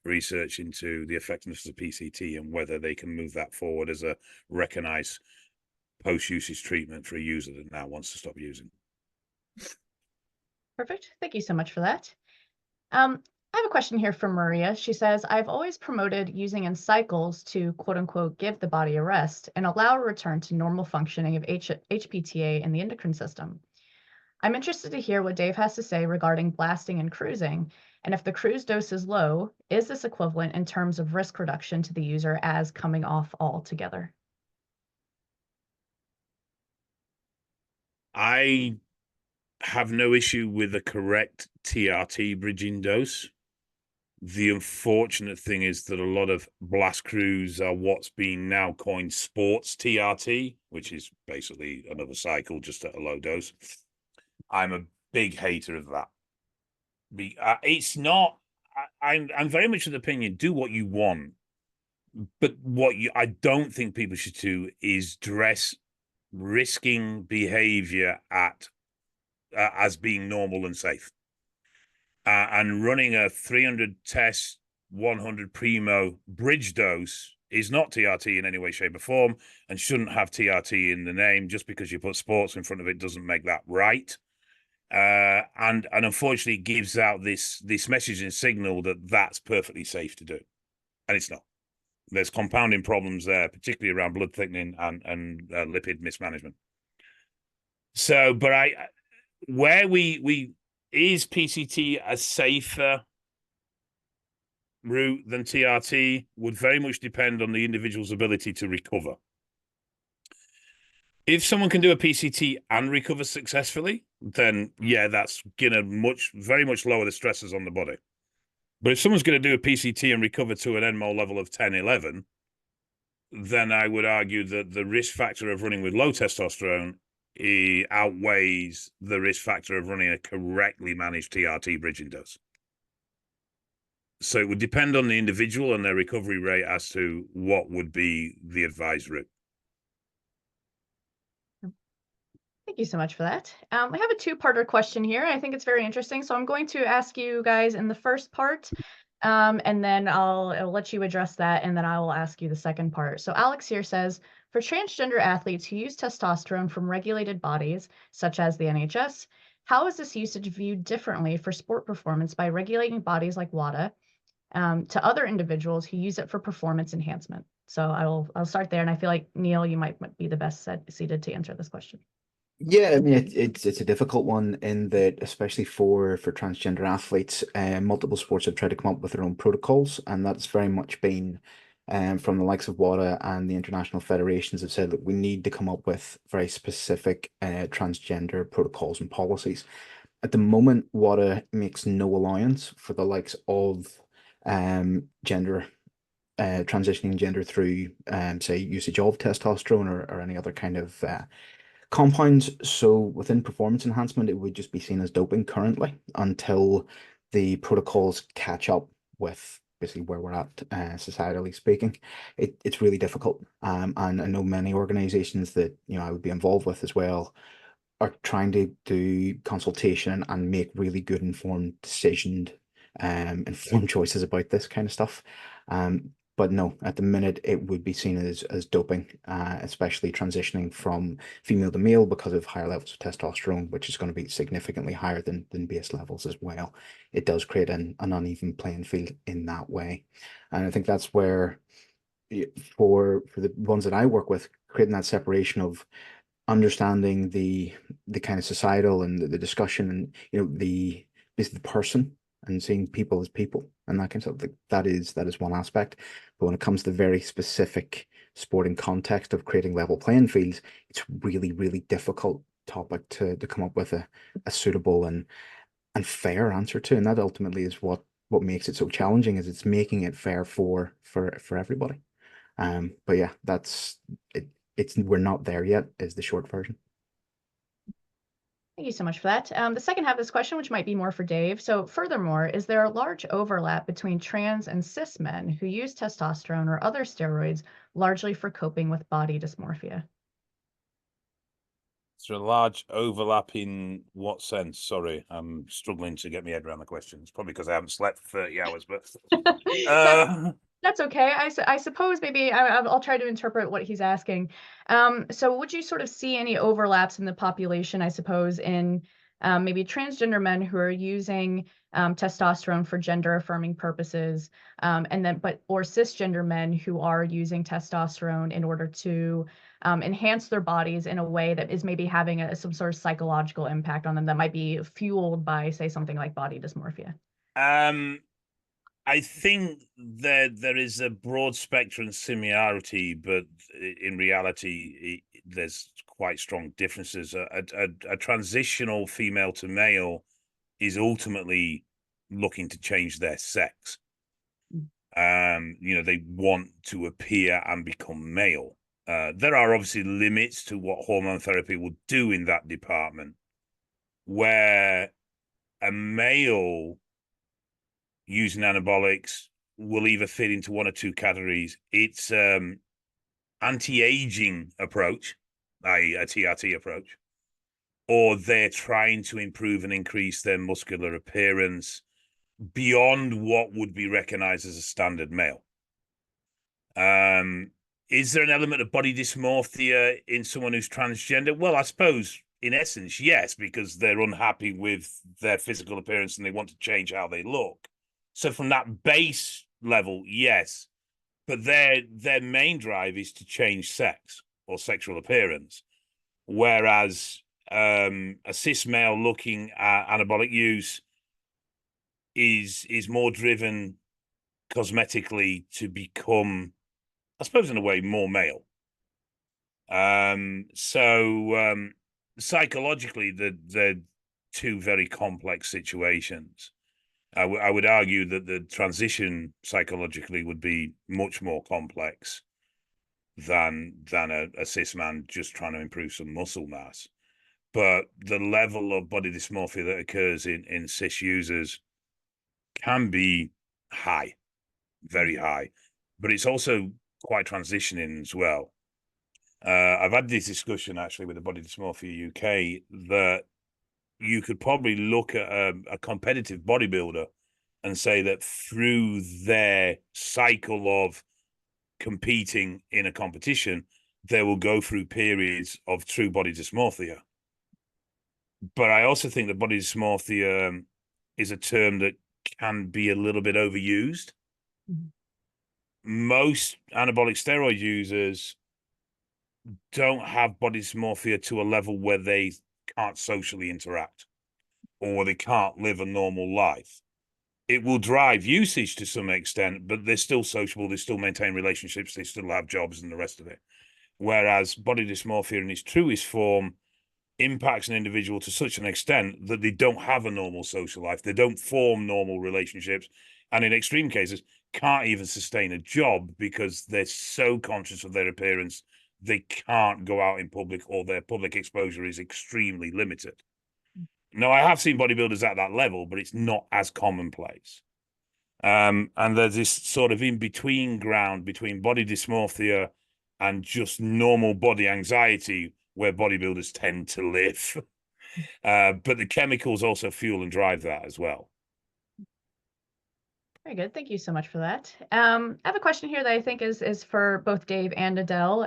research into the effectiveness of PCT and whether they can move that forward as a recognized post-usage treatment for a user that now wants to stop using.
Perfect. Thank you so much for that. I have a question here from Maria. She says, I've always promoted using in cycles to quote unquote give the body a rest and allow a return to normal functioning of HPTA in the endocrine system. I'm interested to hear what Dave has to say regarding blasting and cruising, and if the cruise dose is low, is this equivalent in terms of risk reduction to the user as coming off altogether?
I have no issue with the correct TRT bridging dose. The unfortunate thing is that a lot of blast crews are what's been now coined sports TRT, which is basically another cycle just at a low dose. I'm a big hater of that. It's not. I'm very much of the opinion, do what you want, but I don't think people should do is dress risking behavior at as being normal and safe. And running a 300 test, 100 primo bridge dose is not TRT in any way, shape, or form, and shouldn't have TRT in the name. Just because you put sports in front of it doesn't make that right. And unfortunately, it gives out this messaging signal that that's perfectly safe to do, and it's not. There's compounding problems there, particularly around blood thickening and lipid mismanagement. So, but where we is PCT a safer route than TRT would very much depend on the individual's ability to recover. If someone can do a PCT and recover successfully, then yeah, that's gonna very much lower the stresses on the body. But if someone's going to do a PCT and recover to an NMOL level of 10, 11, then I would argue that the risk factor of running with low testosterone outweighs the risk factor of running a correctly managed TRT bridging dose. So it would depend on the individual and their recovery rate as to what would be the advised route.
Thank you so much for that. I have a two-parter question here. I think it's very interesting. So I'm going to ask you guys in the first part, and then I'll let you address that, and then I will ask you the second part. So Alex here says, for transgender athletes who use testosterone from regulated bodies, such as the NHS, how is this usage viewed differently for sport performance by regulating bodies like WADA to other individuals who use it for performance enhancement? So I'll start there, and I feel like Neil, you might be the best seated to answer this question.
Yeah, I mean it's a difficult one in that, especially for transgender athletes, multiple sports have tried to come up with their own protocols, and that's very much been from the likes of WADA and the international federations have said that we need to come up with very specific transgender protocols and policies. At the moment, WADA makes no allowance for the likes of transitioning gender through say usage of testosterone or any other kind of compounds. So within performance enhancement, it would just be seen as doping currently until the protocols catch up with basically where we're at societally speaking. It's really difficult. And I know many organizations that I would be involved with as well are trying to do consultation and make really good informed informed choices about this kind of stuff. But no, at the minute, it would be seen as doping, especially transitioning from female to male because of higher levels of testosterone, which is going to be significantly higher than base levels as well. It does create an uneven playing field in that way. And I think that's where, for the ones that I work with, creating that separation of understanding the kind of societal and the discussion and basically the person and seeing people as people and that kind of stuff. That is one aspect. But when it comes to the very specific sporting context of creating level playing fields, it's really, really difficult topic to come up with a suitable and fair answer to. And that ultimately is what makes it so challenging, is it's making it fair for everybody. But yeah, that's it. We're not there yet is the short version.
Thank you so much for that. The second half of this question, which might be more for Dave. So furthermore, is there a large overlap between trans and cis men who use testosterone or other steroids largely for coping with body dysmorphia?
Is there a large overlap in what sense? Sorry, I'm struggling to get my head around the question. It's probably because I haven't slept for 30 hours, but
That's okay. I suppose maybe I'll try to interpret what he's asking. So would you sort of see any overlaps in the population, I suppose, in maybe transgender men who are using testosterone for gender affirming purposes, or cisgender men who are using testosterone in order to enhance their bodies in a way that is maybe having some sort of psychological impact on them that might be fueled by, say, something like body dysmorphia?
I think there is a broad spectrum similarity, but in reality, there's quite strong differences. A transitional female to male is ultimately looking to change their sex. They want to appear and become male. There are obviously limits to what hormone therapy will do in that department, where a male using anabolics will either fit into one or two categories. It's anti-aging approach, i.e. a TRT approach, or they're trying to improve and increase their muscular appearance beyond what would be recognized as a standard male. Is there an element of body dysmorphia in someone who's transgender? Well, I suppose in essence, yes, because they're unhappy with their physical appearance and they want to change how they look. So from that base level, yes, but their main drive is to change sex or sexual appearance, whereas a cis male looking at anabolic use is more driven cosmetically to become, I suppose, in a way, more male. Psychologically, they're two very complex situations. I would argue that the transition psychologically would be much more complex than a cis man just trying to improve some muscle mass. But the level of body dysmorphia that occurs in cis users can be high, very high, but it's also quite transitioning as well. I've had this discussion actually with the Body Dysmorphia UK that you could probably look at a competitive bodybuilder and say that through their cycle of competing in a competition, they will go through periods of true body dysmorphia. But I also think that body dysmorphia is a term that can be a little bit overused. Mm-hmm. Most anabolic steroid users don't have body dysmorphia to a level where they can't socially interact or they can't live a normal life. It will drive usage to some extent, but they're still sociable, they still maintain relationships, they still have jobs and the rest of it. Whereas body dysmorphia in its truest form impacts an individual to such an extent that they don't have a normal social life, they don't form normal relationships, and in extreme cases, can't even sustain a job because they're so conscious of their appearance, they can't go out in public or their public exposure is extremely limited. Now, I have seen bodybuilders at that level, but it's not as commonplace. And there's this sort of in-between ground between body dysmorphia and just normal body anxiety where bodybuilders tend to live. But the chemicals also fuel and drive that as well.
Very good. Thank you so much for that. I have a question here that I think is for both Dave and Adele.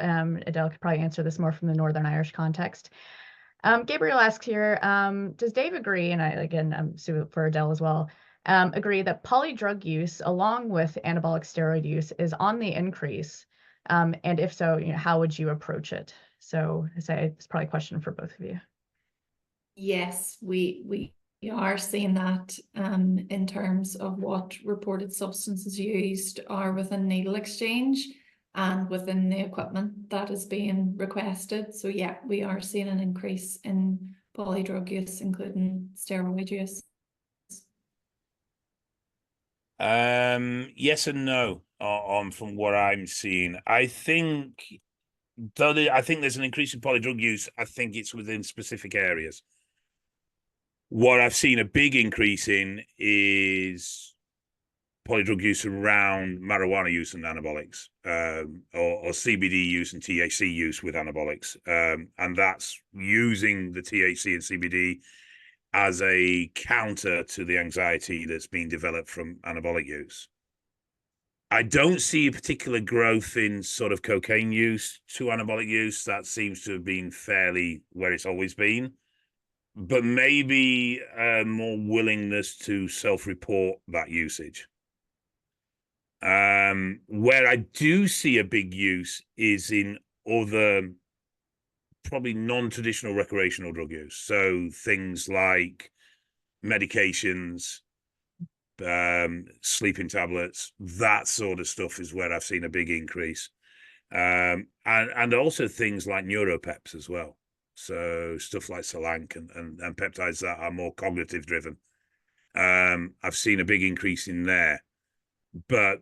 Adele could probably answer this more from the Northern Irish context. Gabriel asks here, does Dave agree, and I'm for Adele as well, agree that polydrug use along with anabolic steroid use is on the increase? And if so, how would you approach it? So I say it's probably a question for both of you.
Yes, we are seeing that in terms of what reported substances used are within needle exchange and within the equipment that is being requested. So yeah, we are seeing an increase in polydrug use, including steroid use.
Yes and no on from what I'm seeing. I think I think there's an increase in polydrug use. I think it's within specific areas. What I've seen a big increase in is polydrug use around marijuana use and anabolics, or CBD use and THC use with anabolics. And that's using the THC and CBD as a counter to the anxiety that's been developed from anabolic use. I don't see a particular growth in sort of cocaine use to anabolic use. That seems to have been fairly where it's always been. But maybe more willingness to self-report that usage. Where I do see a big use is in other, probably non-traditional recreational drug use. So things like medications, sleeping tablets, that sort of stuff is where I've seen a big increase. And also things like neuropeps as well. So stuff like Syringe and peptides that are more cognitive driven. I've seen a big increase in there. But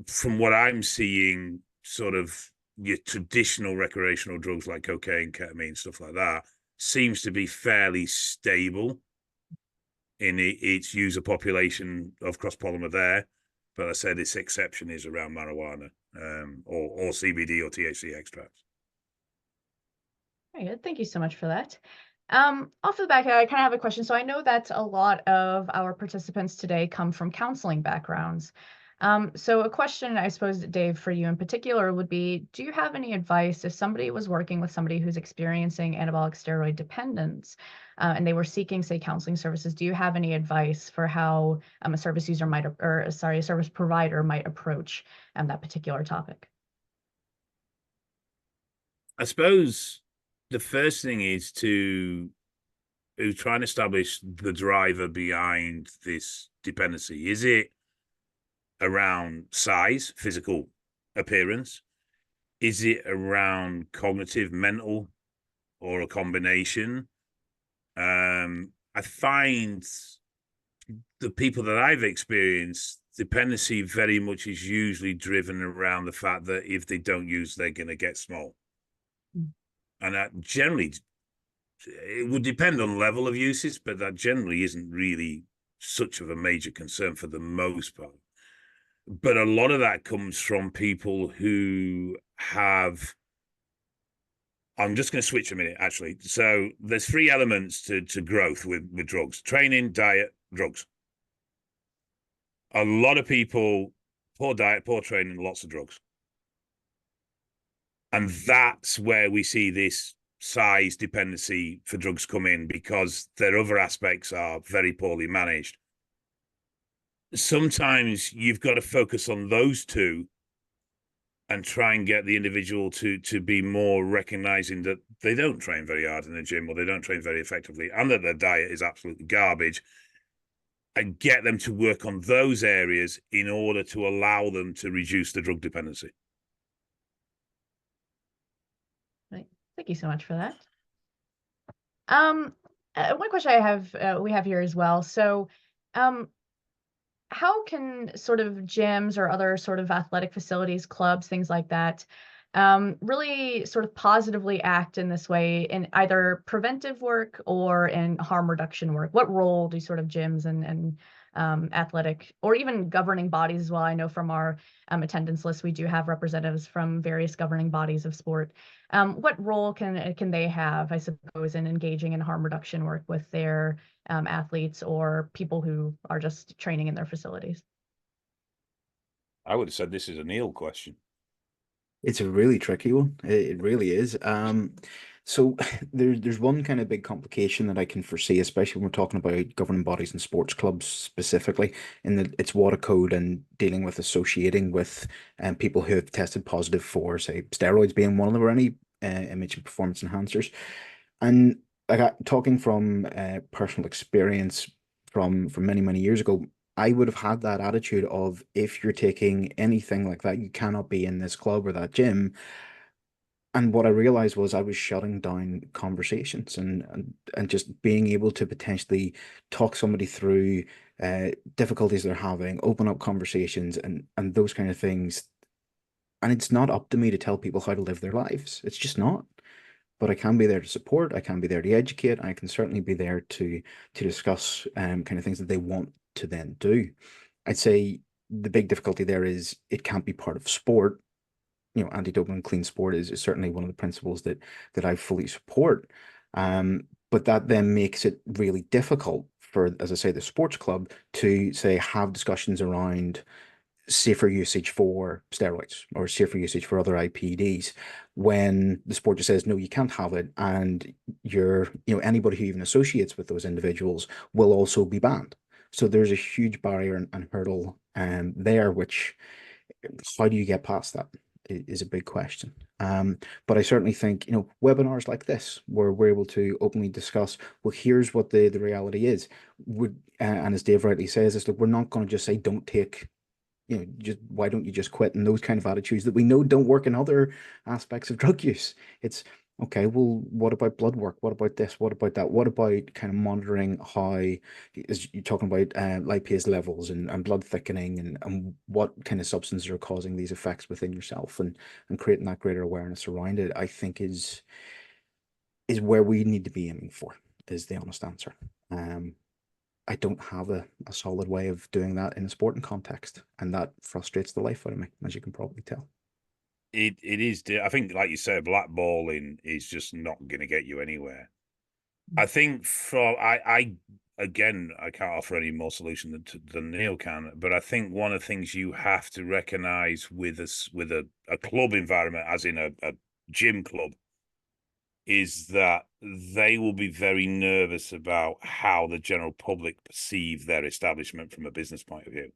from what I'm seeing, sort of your traditional recreational drugs like cocaine, ketamine, stuff like that, seems to be fairly stable in its user population of cross-polymer there. But I said its exception is around marijuana, or CBD or THC extracts.
Very good. Thank you so much for that. Off the back, I kind of have a question. So I know that a lot of our participants today come from counseling backgrounds. So a question, I suppose, Dave, for you in particular would be, do you have any advice if somebody was working with somebody who's experiencing anabolic steroid dependence, and they were seeking, say, counseling services? Do you have any advice for how a service user might, or sorry, a service provider might approach that particular topic?
I suppose the first thing is to try and establish the driver behind this dependency. Is it around size, physical appearance? Is it around cognitive, mental, or a combination? I find the people that I've experienced, dependency very much is usually driven around the fact that if they don't use, they're going to get small. And that generally, it would depend on level of uses, but that generally isn't really such of a major concern for the most part. But a lot of that comes from people who have, I'm just going to switch a minute, actually. So there's 3 elements to growth with drugs: training, diet, drugs. A lot of people, poor diet, poor training, lots of drugs. And that's where we see this size dependency for drugs come in, because their other aspects are very poorly managed. Sometimes you've got to focus on those 2 and try and get the individual to be more recognizing that they don't train very hard in the gym, or they don't train very effectively, and that their diet is absolutely garbage, and get them to work on those areas in order to allow them to reduce the drug dependency.
Right. Thank you so much for that. One question I have, we have here as well. So, how can sort of gyms or other sort of athletic facilities, clubs, things like that, really sort of positively act in this way in either preventive work or in harm reduction work? What role do sort of gyms and athletic or even governing bodies as well? I know from our attendance list, we do have representatives from various governing bodies of sport. What role can they have, I suppose, in engaging in harm reduction work with their athletes or people who are just training in their facilities?
I would have said this is a Neil question.
It's a really tricky one. It really is. So there's one kind of big complication that I can foresee, especially when we're talking about governing bodies and sports clubs specifically, in that it's water code and dealing with associating with people who have tested positive for, say, steroids being one of them, or any image and performance enhancers. And talking from personal experience from many years ago, I would have had that attitude of, if you're taking anything like that, you cannot be in this club or that gym. And what I realized was I was shutting down conversations, and just being able to potentially talk somebody through difficulties they're having, open up conversations, and those kind of things. And it's not up to me to tell people how to live their lives. It's just not. But I can be there to support. I can be there to educate. I can certainly be there to discuss kind of things that they want to then do. I'd say the big difficulty there is it can't be part of sport. Anti-doping clean sport is certainly one of the principles that I fully support. But that then makes it really difficult for, as I say, the sports club to, say, have discussions around safer usage for steroids or safer usage for other IPDs, when the sport just says, no, you can't have it, and anybody who even associates with those individuals will also be banned. So there's a huge barrier and hurdle there, which, how do you get past that is a big question. But I certainly think, webinars like this, where we're able to openly discuss, well, here's what the reality is. And as Dave rightly says, is that we're not going to just say, don't take, just why don't you just quit, and those kind of attitudes that we know don't work in other aspects of drug use. It's okay, well, what about blood work? What about this? What about that? What about kind of monitoring how, as you're talking about, lipase levels and blood thickening, and what kind of substances are causing these effects within yourself, and creating that greater awareness around it, I think is where we need to be aiming for, is the honest answer. I don't have a solid way of doing that in a sporting context, and that frustrates the life out of me, as you can probably tell.
It is. I think, like you said, blackballing is just not going to get you anywhere. I think I can't offer any more solution than Neil can, but I think one of the things you have to recognize with a club environment, as in a gym club, is that they will be very nervous about how the general public perceive their establishment from a business point of view.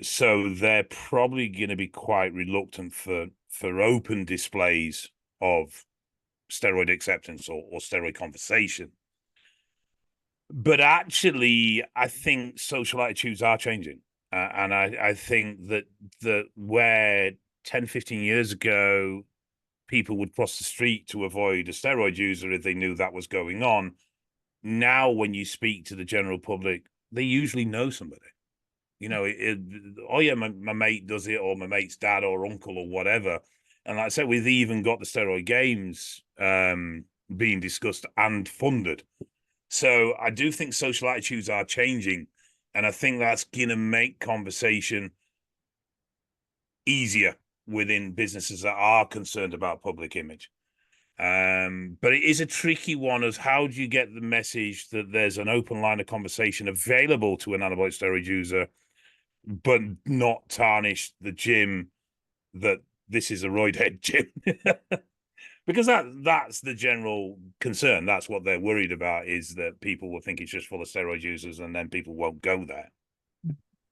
So they're probably going to be quite reluctant for open displays of steroid acceptance or steroid conversation. But actually, I think social attitudes are changing. And I think that where 10, 15 years ago, people would cross the street to avoid a steroid user if they knew that was going on, now when you speak to the general public, they usually know somebody. Oh yeah, my mate does it, or my mate's dad or uncle or whatever. And like I said, we've even got the steroid games being discussed and funded. So I do think social attitudes are changing, and I think that's going to make conversation easier within businesses that are concerned about public image. But it is a tricky one, as how do you get the message that there's an open line of conversation available to an anabolic steroid user, but not tarnish the gym that this is a roid head gym? Because that's the general concern. That's what they're worried about, is that people will think it's just full of steroid users, and then people won't go there.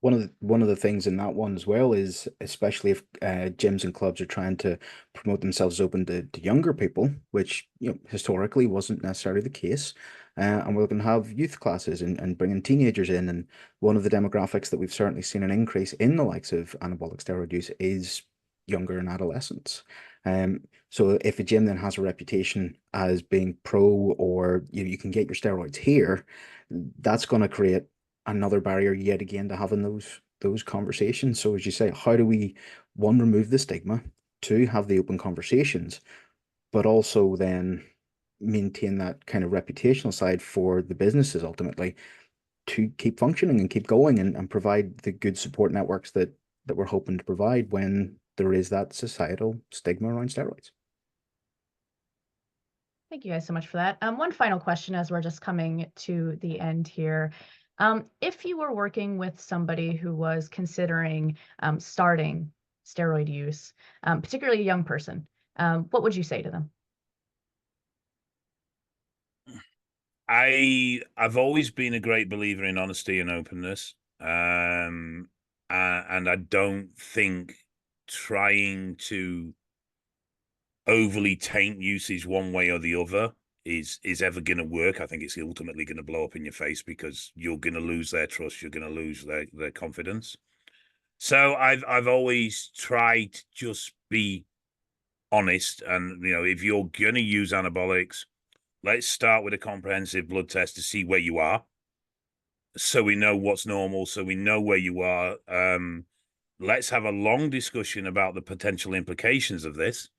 One of the things in that one as well is, especially if gyms and clubs are trying to promote themselves open to younger people, which historically wasn't necessarily the case, and we're going to have youth classes and bringing teenagers in, and one of the demographics that we've certainly seen an increase in the likes of anabolic steroid use is younger and adolescents. So if a gym then has a reputation as being pro, or you can get your steroids here, that's going to create another barrier yet again to having those conversations. So as you say, how do we, one, remove the stigma, two, have the open conversations, but also then maintain that kind of reputational side for the businesses ultimately to keep functioning and keep going, and provide the good support networks that we're hoping to provide when there is that societal stigma around steroids.
Thank you guys so much for that. One final question as we're just coming to the end here. If you were working with somebody who was considering starting steroid use, particularly a young person, what would you say to them?
I've always been a great believer in honesty and openness, and I don't think trying to overly taint usage one way or the other is ever going to work. I think it's ultimately going to blow up in your face because you're going to lose their trust, you're going to lose their confidence. So I've always tried to just be honest, and if you're going to use anabolics, let's start with a comprehensive blood test to see where you are, so we know what's normal, so we know where you are. Let's have a long discussion about the potential implications of this,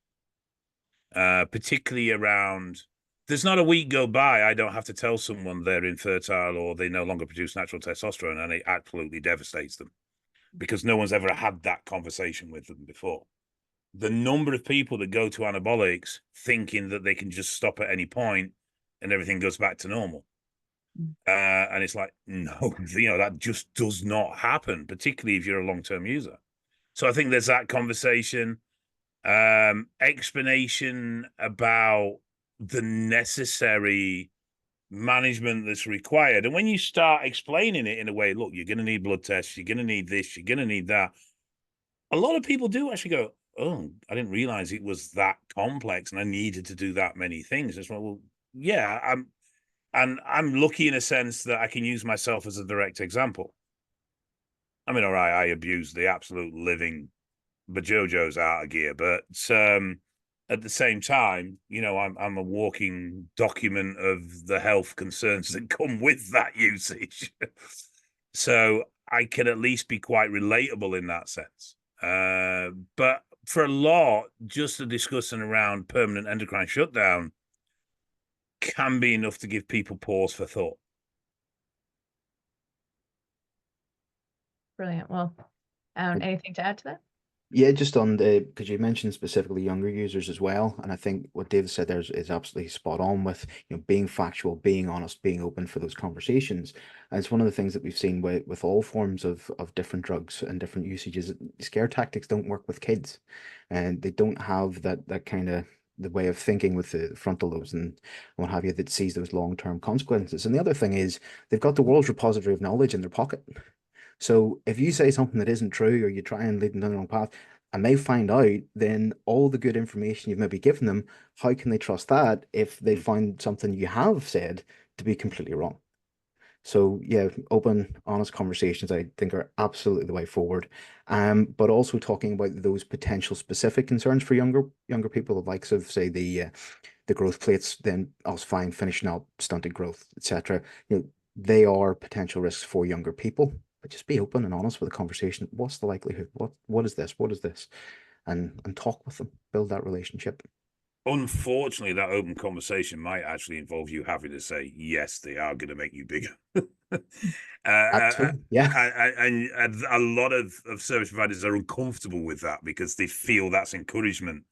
particularly around, there's not a week go by I don't have to tell someone they're infertile or they no longer produce natural testosterone, and it absolutely devastates them because no one's ever had that conversation with them before. The number of people that go to anabolics thinking that they can just stop at any point and everything goes back to normal. And it's like, no, that just does not happen, particularly if you're a long-term user. So I think there's that conversation, explanation about the necessary management that's required. And when you start explaining it in a way, look, you're going to need blood tests, you're going to need this, you're going to need that, a lot of people do actually go, oh, I didn't realize it was that complex and I needed to do that many things. It's like, well, yeah, I'm lucky in a sense that I can use myself as a direct example. I mean, all right, I abuse the absolute living bajojo's out of gear, but at the same time, I'm a walking document of the health concerns that come with that usage. So I can at least be quite relatable in that sense. But for a lot, just the discussion around permanent endocrine shutdown can be enough to give people pause for thought.
Brilliant. Well, anything to add to that?
Yeah, just on because you mentioned specifically younger users as well, and I think what David said there is absolutely spot on with being factual, being honest, being open for those conversations. And it's one of the things that we've seen with all forms of different drugs and different usages. Scare tactics don't work with kids, and they don't have that kind of the way of thinking with the frontal lobes and what have you that sees those long-term consequences. And the other thing is they've got the world's repository of knowledge in their pocket. So if you say something that isn't true or you try and lead them down the wrong path and they find out, then all the good information you've maybe given them, how can they trust that if they find something you have said to be completely wrong? So yeah, open, honest conversations I think are absolutely the way forward. But also talking about those potential specific concerns for younger people, the likes of say the growth plates, then ossifying, finishing up, stunted growth, etc. They are potential risks for younger people. But just be open and honest with the conversation. What's the likelihood? What is this? What is this? And talk with them, build that relationship.
Unfortunately, that open conversation might actually involve you having to say, yes, they are going to make you bigger.
Yeah.
And a lot of service providers are uncomfortable with that because they feel that's encouragement.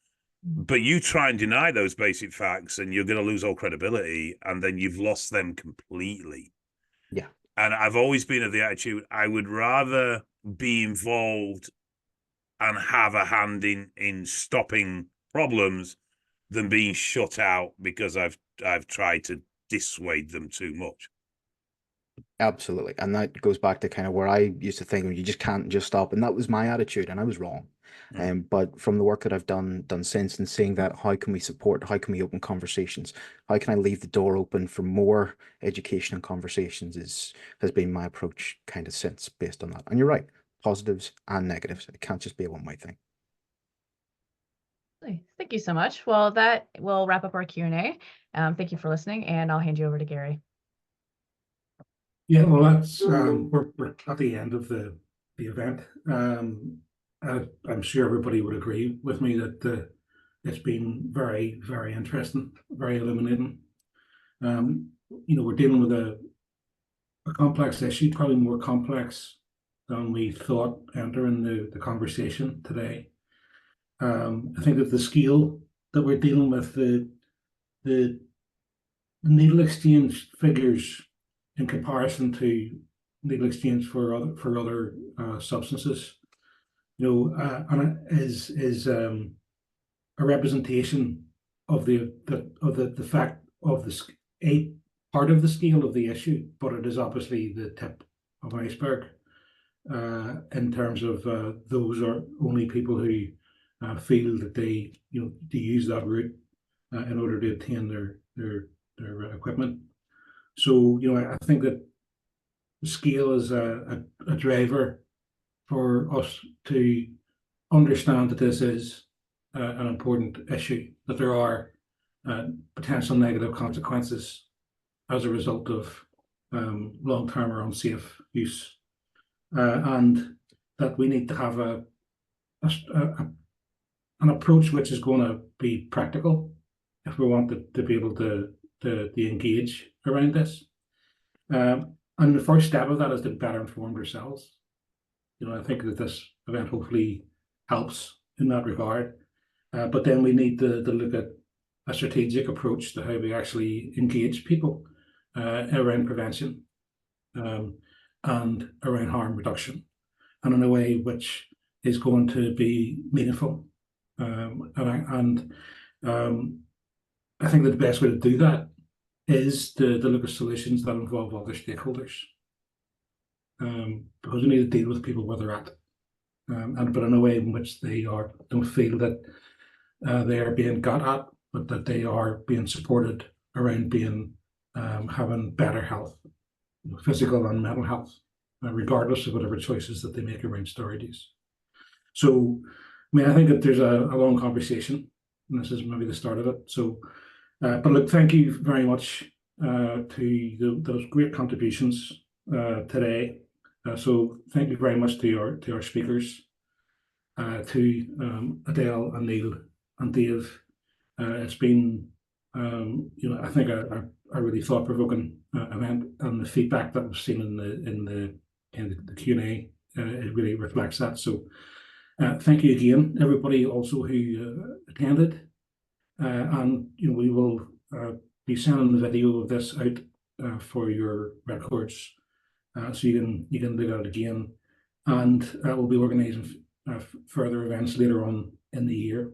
But you try and deny those basic facts and you're going to lose all credibility, and then you've lost them completely.
Yeah.
And I've always been of the attitude, I would rather be involved and have a hand in stopping problems than being shut out because I've tried to dissuade them too much.
Absolutely. And that goes back to kind of where I used to think you just can't just stop. And that was my attitude, and I was wrong. But from the work that I've done since, and seeing that, how can we support, how can we open conversations, how can I leave the door open for more education and conversations has been my approach kind of since, based on that. And you're right, positives and negatives. It can't just be a one-way thing.
Thank you so much. Well, that will wrap up our Q&A. Thank you for listening, and I'll hand you over to Gary.
Yeah, well, that's we're at the end of the event. I'm sure everybody would agree with me that it's been very, very interesting, very illuminating. We're dealing with a complex issue, probably more complex than we thought entering the conversation today. I think that the scale that we're dealing with, the needle exchange figures in comparison to needle exchange for other substances, and it is a representation of the fact of part of the scale of the issue, but it is obviously the tip of an iceberg in terms of those are only people who feel that they to use that route in order to obtain their equipment. So I think that the scale is a driver for us to understand that this is an important issue, that there are potential negative consequences as a result of long-term or unsafe use, and that we need to have an approach which is going to be practical if we want to be able to engage around this. And the first step of that is to better inform ourselves. I think that this event hopefully helps in that regard. But then we need to look at a strategic approach to how we actually engage people around prevention and around harm reduction, and in a way which is going to be meaningful. And I think that the best way to do that is to look at solutions that involve other stakeholders, because we need to deal with people where they're at, but in a way in which they don't feel that they are being got at, but that they are being supported around being having better health, physical and mental health, regardless of whatever choices that they make around steroid use. So, I think that there's a long conversation, and this is maybe the start of it. So, but look, thank you very much to those great contributions today. So, thank you very much to our speakers, to Adele and Neil and Dave. It's been, I think a really thought-provoking event, and the feedback that we've seen in the Q&A it really reflects that. So, thank you again, everybody also who attended, and we will be sending the video of this out for your records, so you can look at it again, and we'll be organising further events later on in the year.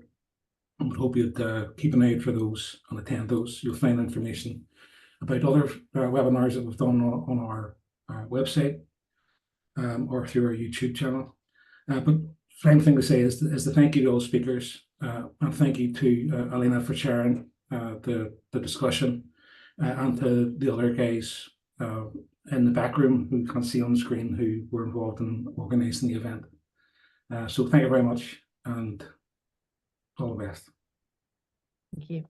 And we hope you'd keep an eye out for those and attend those. You'll find information about other webinars that we've done on our website or through our YouTube channel. But final thing to say is to thank you to all speakers, and thank you to Alina for chairing the discussion, and to the other guys in the back room who you can't see on the screen who were involved in organising the event. So thank you very much, and all the best.
Thank you.